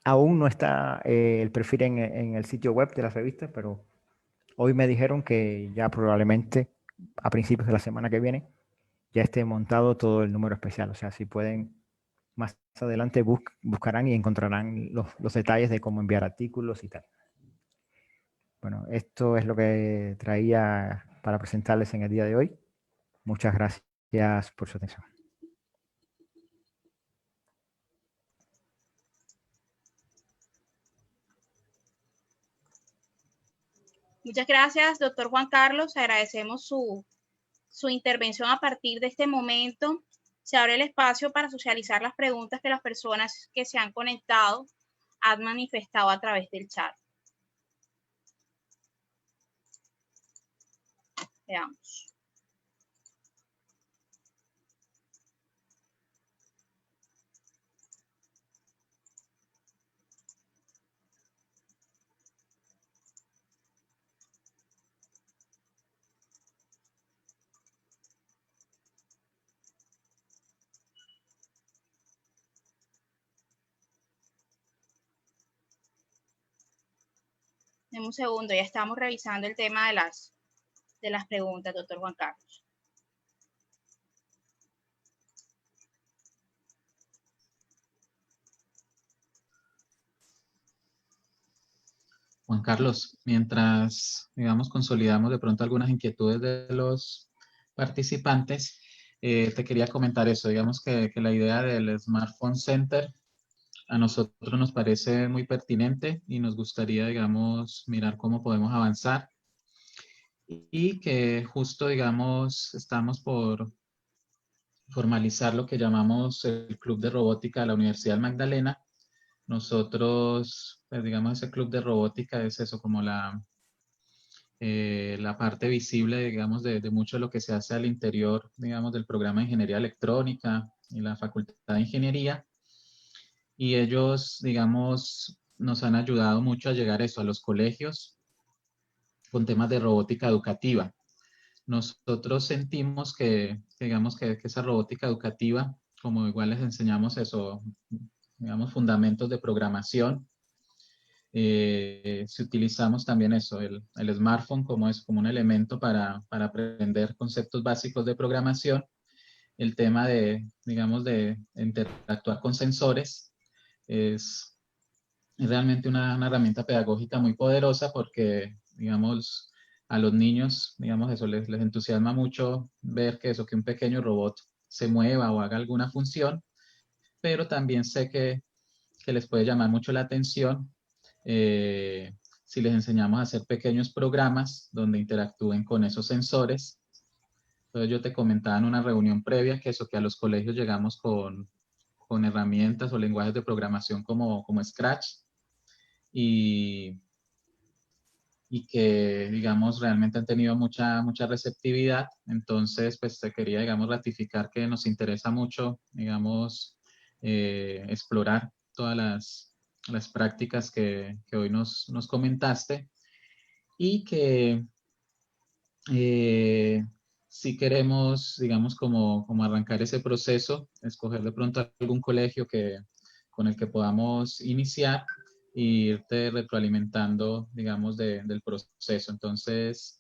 aún no está el perfil en el sitio web de la revista, pero hoy me dijeron que ya probablemente a principios de la semana que viene ya esté montado todo el número especial. O sea, si pueden, más adelante buscarán y encontrarán los detalles de cómo enviar artículos y tal. Bueno, esto es lo que traía para presentarles en el día de hoy. Muchas gracias por su atención. Muchas gracias, doctor Juan Carlos. Agradecemos su intervención. A partir de este momento se abre el espacio para socializar las preguntas que las personas que se han conectado han manifestado a través del chat. Veamos. Deme un segundo, ya estamos revisando el tema de las preguntas, doctor Juan Carlos. Juan Carlos, mientras, digamos, consolidamos de pronto algunas inquietudes de los participantes, te quería comentar eso, digamos que la idea del Smartphone Center a nosotros nos parece muy pertinente y nos gustaría, digamos, mirar cómo podemos avanzar y que justo, digamos, estamos por formalizar lo que llamamos el Club de Robótica de la Universidad del Magdalena. Nosotros, pues, digamos, ese club de robótica es eso, como la parte visible, digamos, de mucho de lo que se hace al interior, digamos, del programa de Ingeniería Electrónica y la Facultad de Ingeniería. Y ellos, digamos, nos han ayudado mucho a llegar eso, a los colegios con temas de robótica educativa. Nosotros sentimos que digamos, que esa robótica educativa, como igual les enseñamos eso, digamos, fundamentos de programación, si utilizamos también eso, el smartphone como un elemento para aprender conceptos básicos de programación, el tema de, digamos, de interactuar con sensores es realmente una herramienta pedagógica muy poderosa porque, digamos, a los niños, digamos, eso les entusiasma mucho ver que eso, que un pequeño robot se mueva o haga alguna función, pero también sé que les puede llamar mucho la atención si les enseñamos a hacer pequeños programas donde interactúen con esos sensores. Entonces yo te comentaba en una reunión previa que eso, que a los colegios llegamos con herramientas o lenguajes de programación como Scratch y que, digamos, realmente han tenido mucha receptividad. Entonces, pues te quería, digamos, ratificar que nos interesa mucho, digamos, explorar todas las prácticas que hoy nos comentaste y que si queremos, digamos, como arrancar ese proceso, escoger de pronto algún colegio con el que podamos iniciar e irte retroalimentando, digamos, del proceso. Entonces,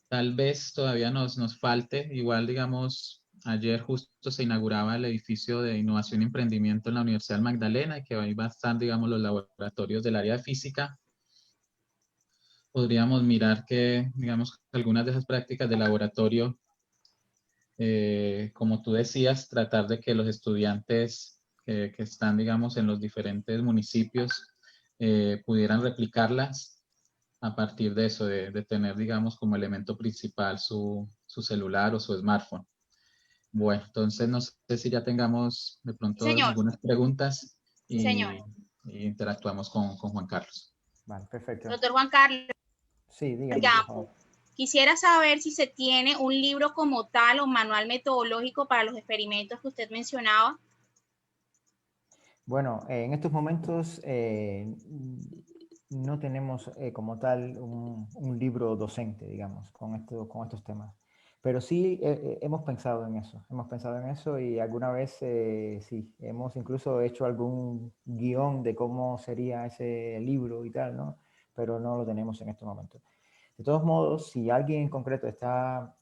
tal vez todavía nos falte, igual, digamos, ayer justo se inauguraba el edificio de innovación y emprendimiento en la Universidad del Magdalena y que ahí va a estar, digamos, los laboratorios del área de física. Podríamos mirar que, digamos, algunas de esas prácticas de laboratorio, como tú decías, tratar de que los estudiantes que están, digamos, en los diferentes municipios pudieran replicarlas a partir de eso, de tener, digamos, como elemento principal su celular o su smartphone. Bueno, entonces no sé si ya tengamos de pronto Señor. algunas preguntas Sí, señor. y interactuamos con Juan Carlos. Vale, perfecto. Doctor Juan Carlos, Sí, dígame, por favor. quisiera saber si se tiene un libro como tal o manual metodológico para los experimentos que usted mencionaba. Bueno, en estos momentos no tenemos como tal un libro docente, digamos, con estos temas. Pero sí hemos pensado en eso y alguna vez sí, hemos incluso hecho algún guión de cómo sería ese libro y tal, ¿no? Pero no lo tenemos en estos momentos. De todos modos, si alguien en concreto está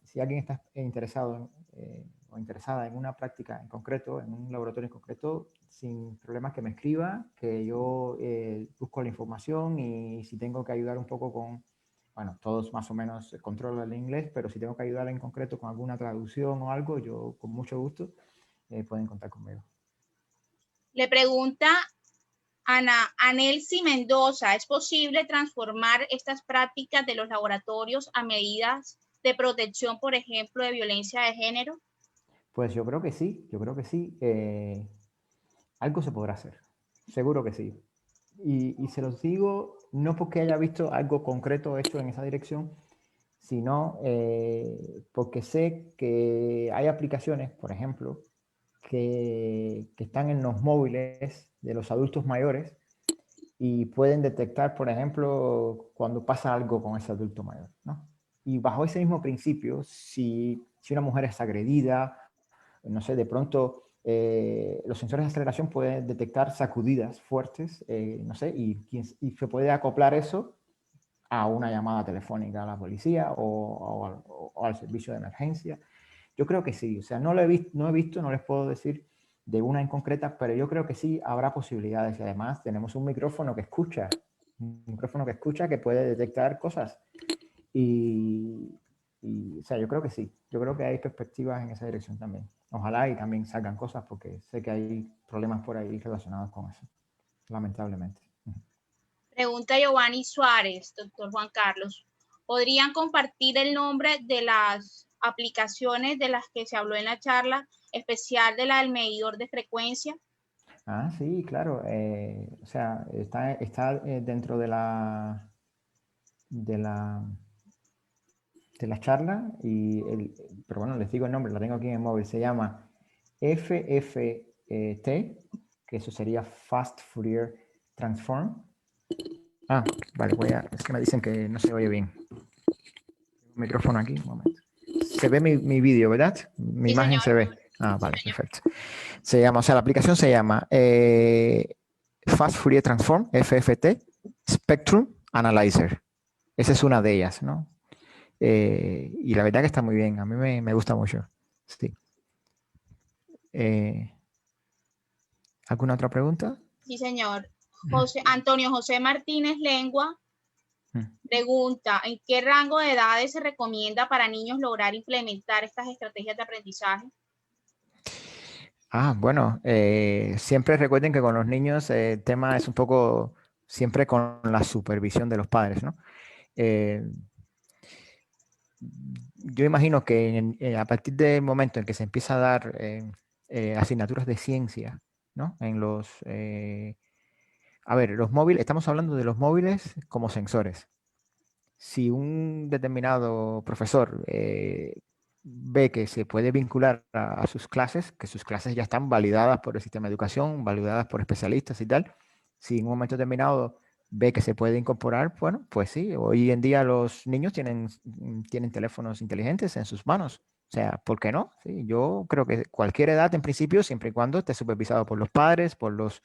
interesado o interesada en una práctica en concreto, en un laboratorio en concreto, sin problemas que me escriba, que yo busco la información y si tengo que ayudar un poco con, bueno, todos más o menos controlan el inglés, pero si tengo que ayudar en concreto con alguna traducción o algo, yo con mucho gusto pueden contar conmigo. Le pregunta Anelsi Mendoza, ¿es posible transformar estas prácticas de los laboratorios a medidas de protección, por ejemplo, de violencia de género? Pues yo creo que sí. Algo se podrá hacer, seguro que sí. Y se los digo no porque haya visto algo concreto hecho en esa dirección, sino porque sé que hay aplicaciones, por ejemplo, que están en los móviles de los adultos mayores y pueden detectar, por ejemplo, cuando pasa algo con ese adulto mayor, ¿no? Y bajo ese mismo principio, si una mujer es agredida, no sé, de pronto los sensores de aceleración pueden detectar sacudidas fuertes, no sé, y se puede acoplar eso a una llamada telefónica a la policía o al servicio de emergencia. Yo creo que sí, o sea, no he visto, no les puedo decir de una en concreta, pero yo creo que sí habrá posibilidades. Y además tenemos un micrófono que escucha, que puede detectar cosas. O sea, yo creo que sí, yo creo que hay perspectivas en esa dirección también. Ojalá y también salgan cosas, porque sé que hay problemas por ahí relacionados con eso, lamentablemente. Pregunta Giovanni Suárez, doctor Juan Carlos. ¿Podrían compartir el nombre de las aplicaciones de las que se habló en la charla, especial de la del medidor de frecuencia? Ah, sí, claro. O sea, está dentro de la charla, pero bueno, les digo el nombre, la tengo aquí en el móvil. Se llama FFT, que eso sería Fast Fourier Transform. Ah, vale, es que me dicen que no se oye bien. Tengo un micrófono aquí, un momento. Se ve mi vídeo, ¿verdad? Mi Sí, imagen señor. se ve. Ah, vale, Sí, señor. perfecto. La aplicación se llama Fast Fourier Transform, FFT, Spectrum Analyzer. Esa es una de ellas, ¿no? Y la verdad que está muy bien, a mí me gusta mucho. Sí. ¿Alguna otra pregunta? Sí, señor. Antonio José Martínez Lengua Mm. pregunta, ¿en qué rango de edades se recomienda para niños lograr implementar estas estrategias de aprendizaje? Bueno, siempre recuerden que con los niños el tema es un poco siempre con la supervisión de los padres, ¿no? Yo imagino que a partir del momento en que se empieza a dar asignaturas de ciencia, ¿no? A ver, los móviles, estamos hablando de los móviles como sensores. Si un determinado profesor ve que se puede vincular a sus clases, que sus clases ya están validadas por el sistema de educación, validadas por especialistas y tal, si en un momento determinado ve que se puede incorporar, bueno, pues sí, hoy en día los niños tienen teléfonos inteligentes en sus manos. O sea, ¿por qué no? Sí, yo creo que cualquier edad en principio, siempre y cuando esté supervisado por los padres, por los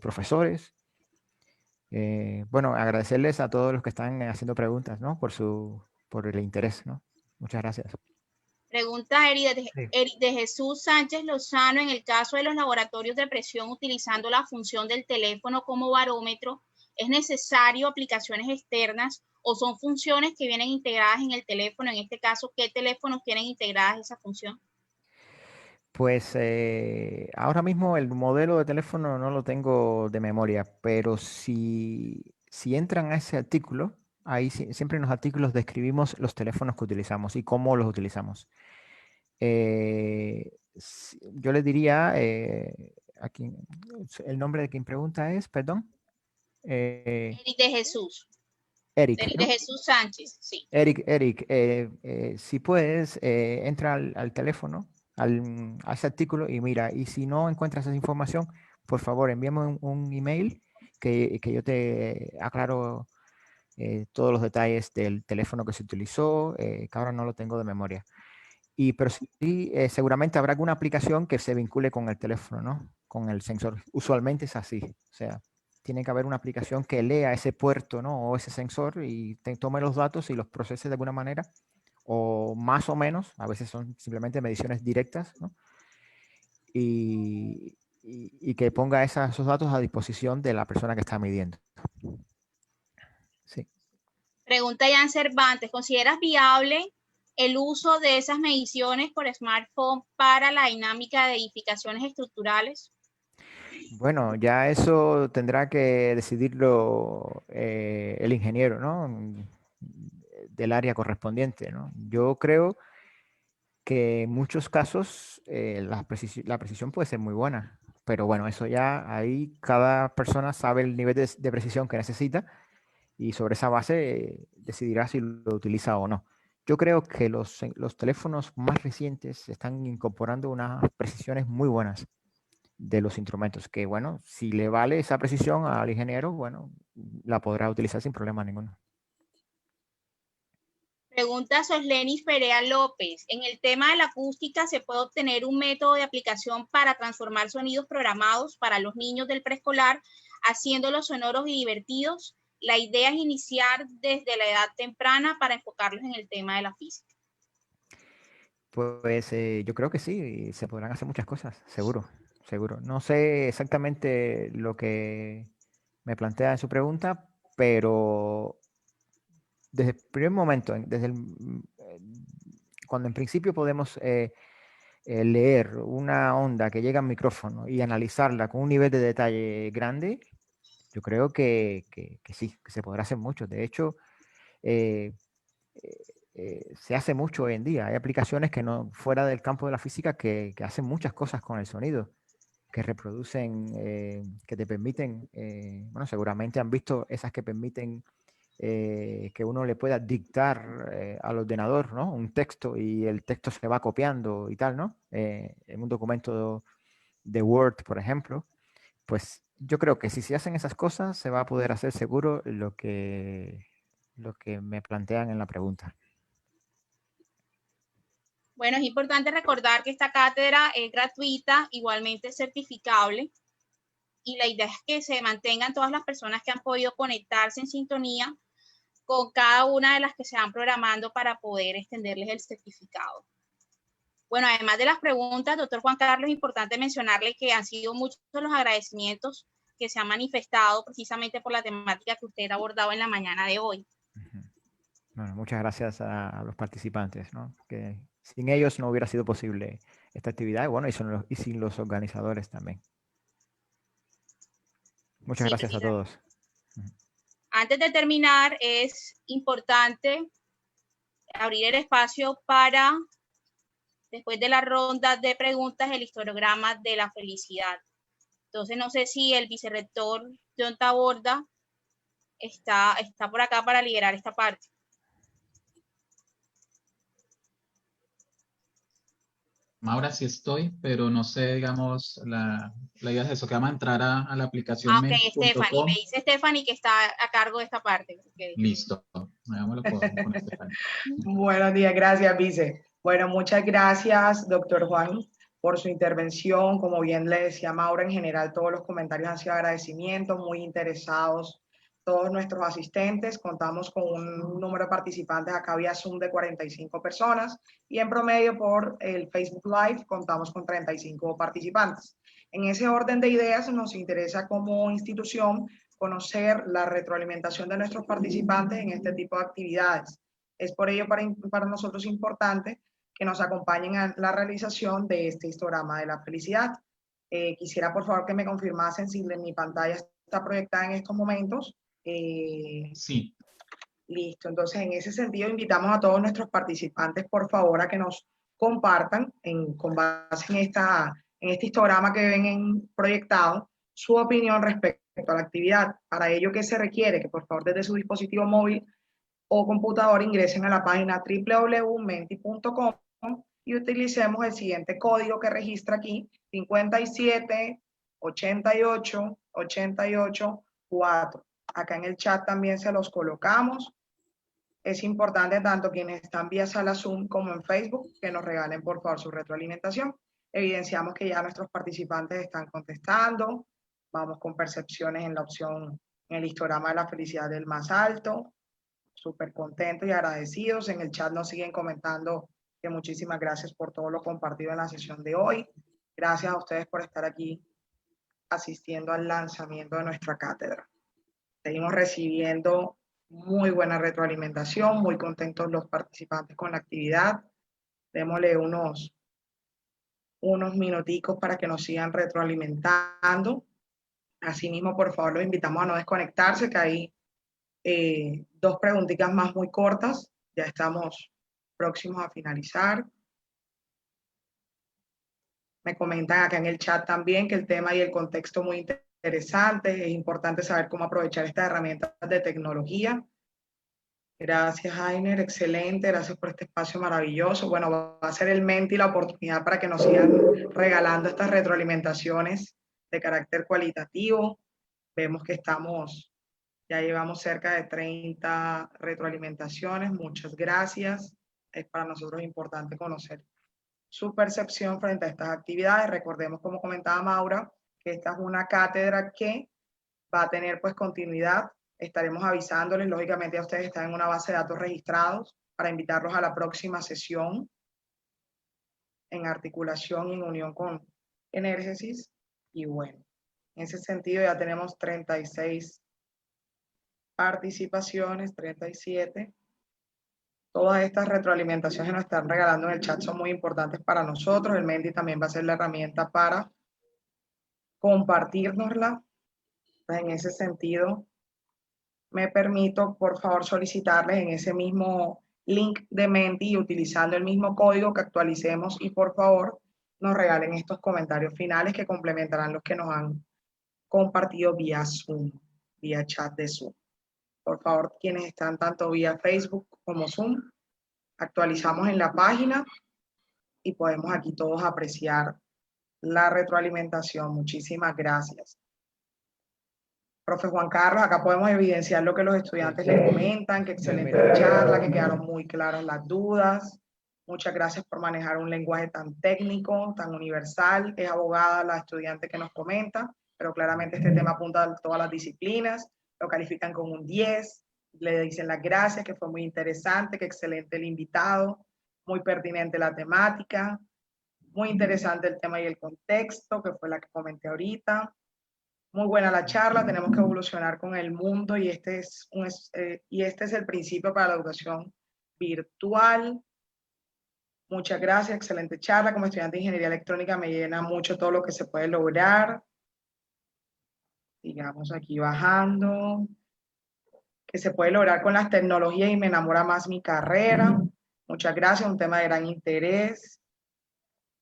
profesores. Bueno, agradecerles a todos los que están haciendo preguntas, ¿no? Por el interés, ¿no? Muchas gracias. Pregunta Eric Sí. de Jesús Sánchez Lozano, en el caso de los laboratorios de presión utilizando la función del teléfono como barómetro, ¿es necesario aplicaciones externas o son funciones que vienen integradas en el teléfono? En este caso, ¿qué teléfonos tienen integradas esa función? Pues ahora mismo el modelo de teléfono no lo tengo de memoria, pero si entran a ese artículo, ahí siempre en los artículos describimos los teléfonos que utilizamos y cómo los utilizamos. Yo le diría, aquí, el nombre de quien pregunta es, perdón. Eric de Jesús. Eric, Eric ¿no? de Jesús Sánchez, sí. Eric, si puedes, entra al teléfono, a ese artículo y mira, y si no encuentras esa información, por favor, envíame un email que yo te aclaro todos los detalles del teléfono que se utilizó, que ahora no lo tengo de memoria. Pero sí, seguramente habrá alguna aplicación que se vincule con el teléfono, ¿no? Con el sensor. Usualmente es así. O sea, tiene que haber una aplicación que lea ese puerto, ¿no? O ese sensor y tome los datos y los procese de alguna manera. O más o menos, a veces son simplemente mediciones directas, ¿no? Y que ponga esos datos a disposición de la persona que está midiendo. Sí. Pregunta Jan Cervantes, ¿consideras viable el uso de esas mediciones por smartphone para la dinámica de edificaciones estructurales? Bueno, ya eso tendrá que decidirlo el ingeniero, ¿no? Del área correspondiente, ¿no? Yo creo que en muchos casos la precisión puede ser muy buena, pero bueno, eso ya ahí cada persona sabe el nivel de precisión que necesita y sobre esa base decidirá si lo utiliza o no. Yo creo que los teléfonos más recientes están incorporando unas precisiones muy buenas de los instrumentos, que bueno, si le vale esa precisión al ingeniero, bueno, la podrá utilizar sin problema ninguno. Pregunta Soslenis Perea López. En el tema de la acústica, ¿se puede obtener un método de aplicación para transformar sonidos programados para los niños del preescolar, haciéndolos sonoros y divertidos? La idea es iniciar desde la edad temprana para enfocarlos en el tema de la física. Pues yo creo que sí, se podrán hacer muchas cosas, seguro, seguro. No sé exactamente lo que me plantea en su pregunta, pero desde el primer momento, cuando en principio podemos leer una onda que llega al micrófono y analizarla con un nivel de detalle grande, yo creo que sí, que se podrá hacer mucho. De hecho, se hace mucho hoy en día. Hay aplicaciones que no, fuera del campo de la física que hacen muchas cosas con el sonido, que reproducen, que te permiten, bueno, seguramente han visto esas que permiten que uno le pueda dictar al ordenador, ¿no? Un texto y el texto se va copiando y tal, ¿no? En un documento de Word, por ejemplo. Pues yo creo que si se hacen esas cosas se va a poder hacer seguro lo que me plantean en la pregunta. Bueno, es importante recordar que esta cátedra es gratuita, igualmente certificable, y la idea es que se mantengan todas las personas que han podido conectarse en sintonía con cada una de las que se van programando para poder extenderles el certificado. Bueno, además de las preguntas, doctor Juan Carlos, es importante mencionarle que han sido muchos los agradecimientos que se han manifestado precisamente por la temática que usted ha abordado en la mañana de hoy. Bueno, muchas gracias a los participantes, ¿no? Que sin ellos no hubiera sido posible esta actividad, y bueno, y sin los organizadores también. Muchas gracias a todos. Antes de terminar, es importante abrir el espacio para, después de la ronda de preguntas, el histograma de la felicidad. Entonces, no sé si el vicerrector John Taborda está por acá para liderar esta parte. Maura, sí estoy, pero no sé, digamos, la idea es eso, que vamos a entrar a la aplicación Ok, menti.com. Stephanie, me dice Stephanie que está a cargo de esta parte. Okay. Listo, hagámoslo con Stephanie. Buenos días, gracias, vice. Bueno, muchas gracias, doctor Juan, por su intervención. Como bien le decía Maura, en general todos los comentarios han sido agradecimientos, muy interesados todos nuestros asistentes. Contamos con un número de participantes acá vía Zoom de 45 personas y en promedio por el Facebook Live contamos con 35 participantes. En ese orden de ideas nos interesa como institución conocer la retroalimentación de nuestros participantes en este tipo de actividades. Es por ello para nosotros importante que nos acompañen a la realización de este histograma de la felicidad. Quisiera por favor que me confirmasen si mi pantalla está proyectada en estos momentos. Sí. Listo, entonces en ese sentido invitamos a todos nuestros participantes por favor a que nos compartan con base en este histograma que ven proyectado su opinión respecto a la actividad. Para ello, ¿qué se requiere? Que por favor desde su dispositivo móvil o computador ingresen a la página www.menti.com y utilicemos el siguiente código que registra aquí, 57 88 88 4. Acá en el chat también se los colocamos. Es importante tanto quienes están vía sala Zoom como en Facebook que nos regalen por favor su retroalimentación. Evidenciamos que ya nuestros participantes están contestando. Vamos con percepciones en la opción, en el histograma de la felicidad del más alto. Súper contentos y agradecidos. En el chat nos siguen comentando que muchísimas gracias por todo lo compartido en la sesión de hoy. Gracias a ustedes por estar aquí asistiendo al lanzamiento de nuestra cátedra. Seguimos recibiendo muy buena retroalimentación, muy contentos los participantes con la actividad. Démosle unos minuticos para que nos sigan retroalimentando. Asimismo, por favor, los invitamos a no desconectarse, que hay dos preguntitas más muy cortas. Ya estamos próximos a finalizar. Me comentan acá en el chat también que el tema y el contexto muy interesante. Es importante saber cómo aprovechar estas herramientas de tecnología. Gracias, Ainer. Excelente. Gracias por este espacio maravilloso. Bueno, va a ser el Menti la oportunidad para que nos sigan regalando estas retroalimentaciones de carácter cualitativo. Vemos que estamos Ya llevamos cerca de 30 retroalimentaciones. Muchas gracias. Es para nosotros importante conocer su percepción frente a estas actividades. Recordemos, como comentaba Maura, que esta es una cátedra que va a tener pues continuidad. Estaremos avisándoles, lógicamente ya ustedes están en una base de datos registrados para invitarlos a la próxima sesión en articulación y en unión con Energésis. Y bueno, en ese sentido ya tenemos 36 participaciones, 37. Todas estas retroalimentaciones que nos están regalando en el chat son muy importantes para nosotros. El Menti también va a ser la herramienta para compartirnosla. Entonces, en ese sentido, me permito, por favor, solicitarles en ese mismo link de Menti y utilizando el mismo código que actualicemos y por favor nos regalen estos comentarios finales que complementarán los que nos han compartido vía Zoom, vía chat de Zoom. Por favor, quienes están tanto vía Facebook como Zoom, actualizamos en la página y podemos aquí todos apreciar la retroalimentación. Muchísimas gracias. Profe Juan Carlos, acá podemos evidenciar lo que los estudiantes le comentan, que excelente charla, que quedaron muy claras las dudas. Muchas gracias por manejar un lenguaje tan técnico, tan universal. Es abogada la estudiante que nos comenta, pero claramente este tema apunta a todas las disciplinas. Lo califican con un 10, le dicen las gracias, que fue muy interesante, que excelente el invitado, muy pertinente la temática, muy interesante el tema y el contexto, que fue la que comenté ahorita. Muy buena la charla, tenemos que evolucionar con el mundo y este es el principio para la educación virtual. Muchas gracias, excelente charla. Como estudiante de Ingeniería Electrónica me llena mucho todo lo que se puede lograr. Sigamos aquí bajando. Que se puede lograr con las tecnologías y me enamora más mi carrera. Muchas gracias, un tema de gran interés.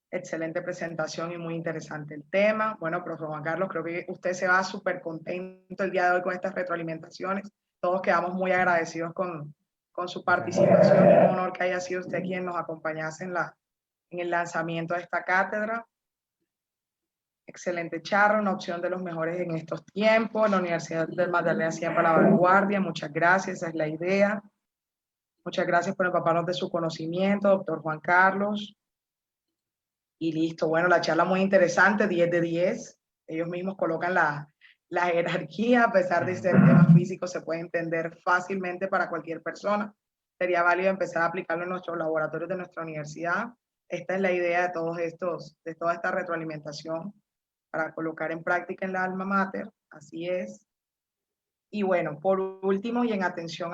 Excelente presentación y muy interesante el tema. Bueno, profesor Juan Carlos, creo que usted se va súper contento el día de hoy con estas retroalimentaciones. Todos quedamos muy agradecidos con su participación. Un honor que haya sido usted quien nos acompañase en el lanzamiento de esta cátedra. Excelente charla, una opción de los mejores en estos tiempos. La Universidad del Magdalena siempre a la vanguardia. Muchas gracias, esa es la idea. Muchas gracias por empaparnos de su conocimiento, doctor Juan Carlos. Y listo, bueno, la charla muy interesante, 10 de 10. Ellos mismos colocan la jerarquía, a pesar de ser temas físicos, se puede entender fácilmente para cualquier persona. Sería válido empezar a aplicarlo en nuestros laboratorios de nuestra universidad. Esta es la idea de toda esta retroalimentación para colocar en práctica en la alma mater, así es. Y bueno, por último, y en atención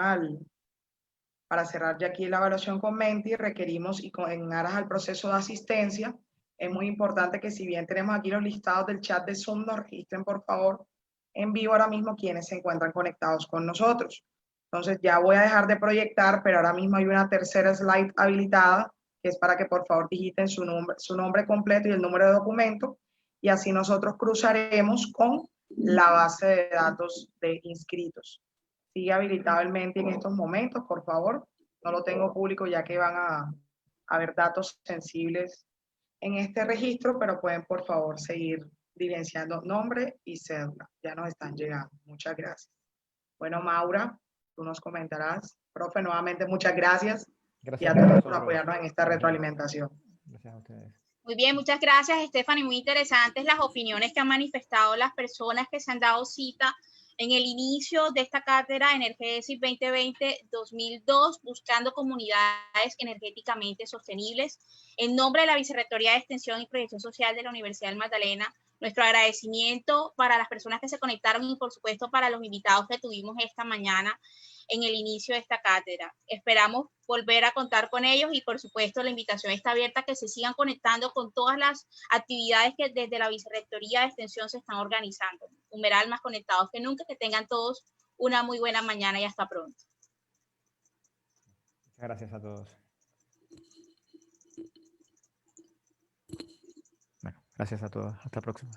para cerrar ya aquí la evaluación con Menti, requerimos y en aras al proceso de asistencia, es muy importante que si bien tenemos aquí los listados del chat de Zoom, nos registren por favor en vivo ahora mismo quienes se encuentran conectados con nosotros. Entonces ya voy a dejar de proyectar, pero ahora mismo hay una tercera slide habilitada, que es para que por favor digiten su nombre completo y el número de documento, y así nosotros cruzaremos con la base de datos de inscritos. Sigue habilitado el Menti en estos momentos, por favor. No lo tengo público ya que van a haber datos sensibles en este registro, pero pueden por favor seguir diligenciando nombre y cédula. Ya nos están llegando. Muchas gracias. Bueno, Maura, tú nos comentarás. Profe, nuevamente muchas gracias. Gracias y a todos a por apoyarnos en esta retroalimentación. Gracias a ustedes. Muy bien, muchas gracias, Stephanie. Muy interesantes las opiniones que han manifestado las personas que se han dado cita en el inicio de esta cátedra Energésis 2020-2002, buscando comunidades energéticamente sostenibles. En nombre de la Vicerrectoría de Extensión y Proyección Social de la Universidad del Magdalena, nuestro agradecimiento para las personas que se conectaron y, por supuesto, para los invitados que tuvimos esta mañana en el inicio de esta cátedra. Esperamos volver a contar con ellos y, por supuesto, la invitación está abierta a que se sigan conectando con todas las actividades que desde la Vicerrectoría de Extensión se están organizando. Humeral más conectados que nunca, que tengan todos una muy buena mañana y hasta pronto. Muchas gracias a todos. Bueno, gracias a todos. Hasta la próxima.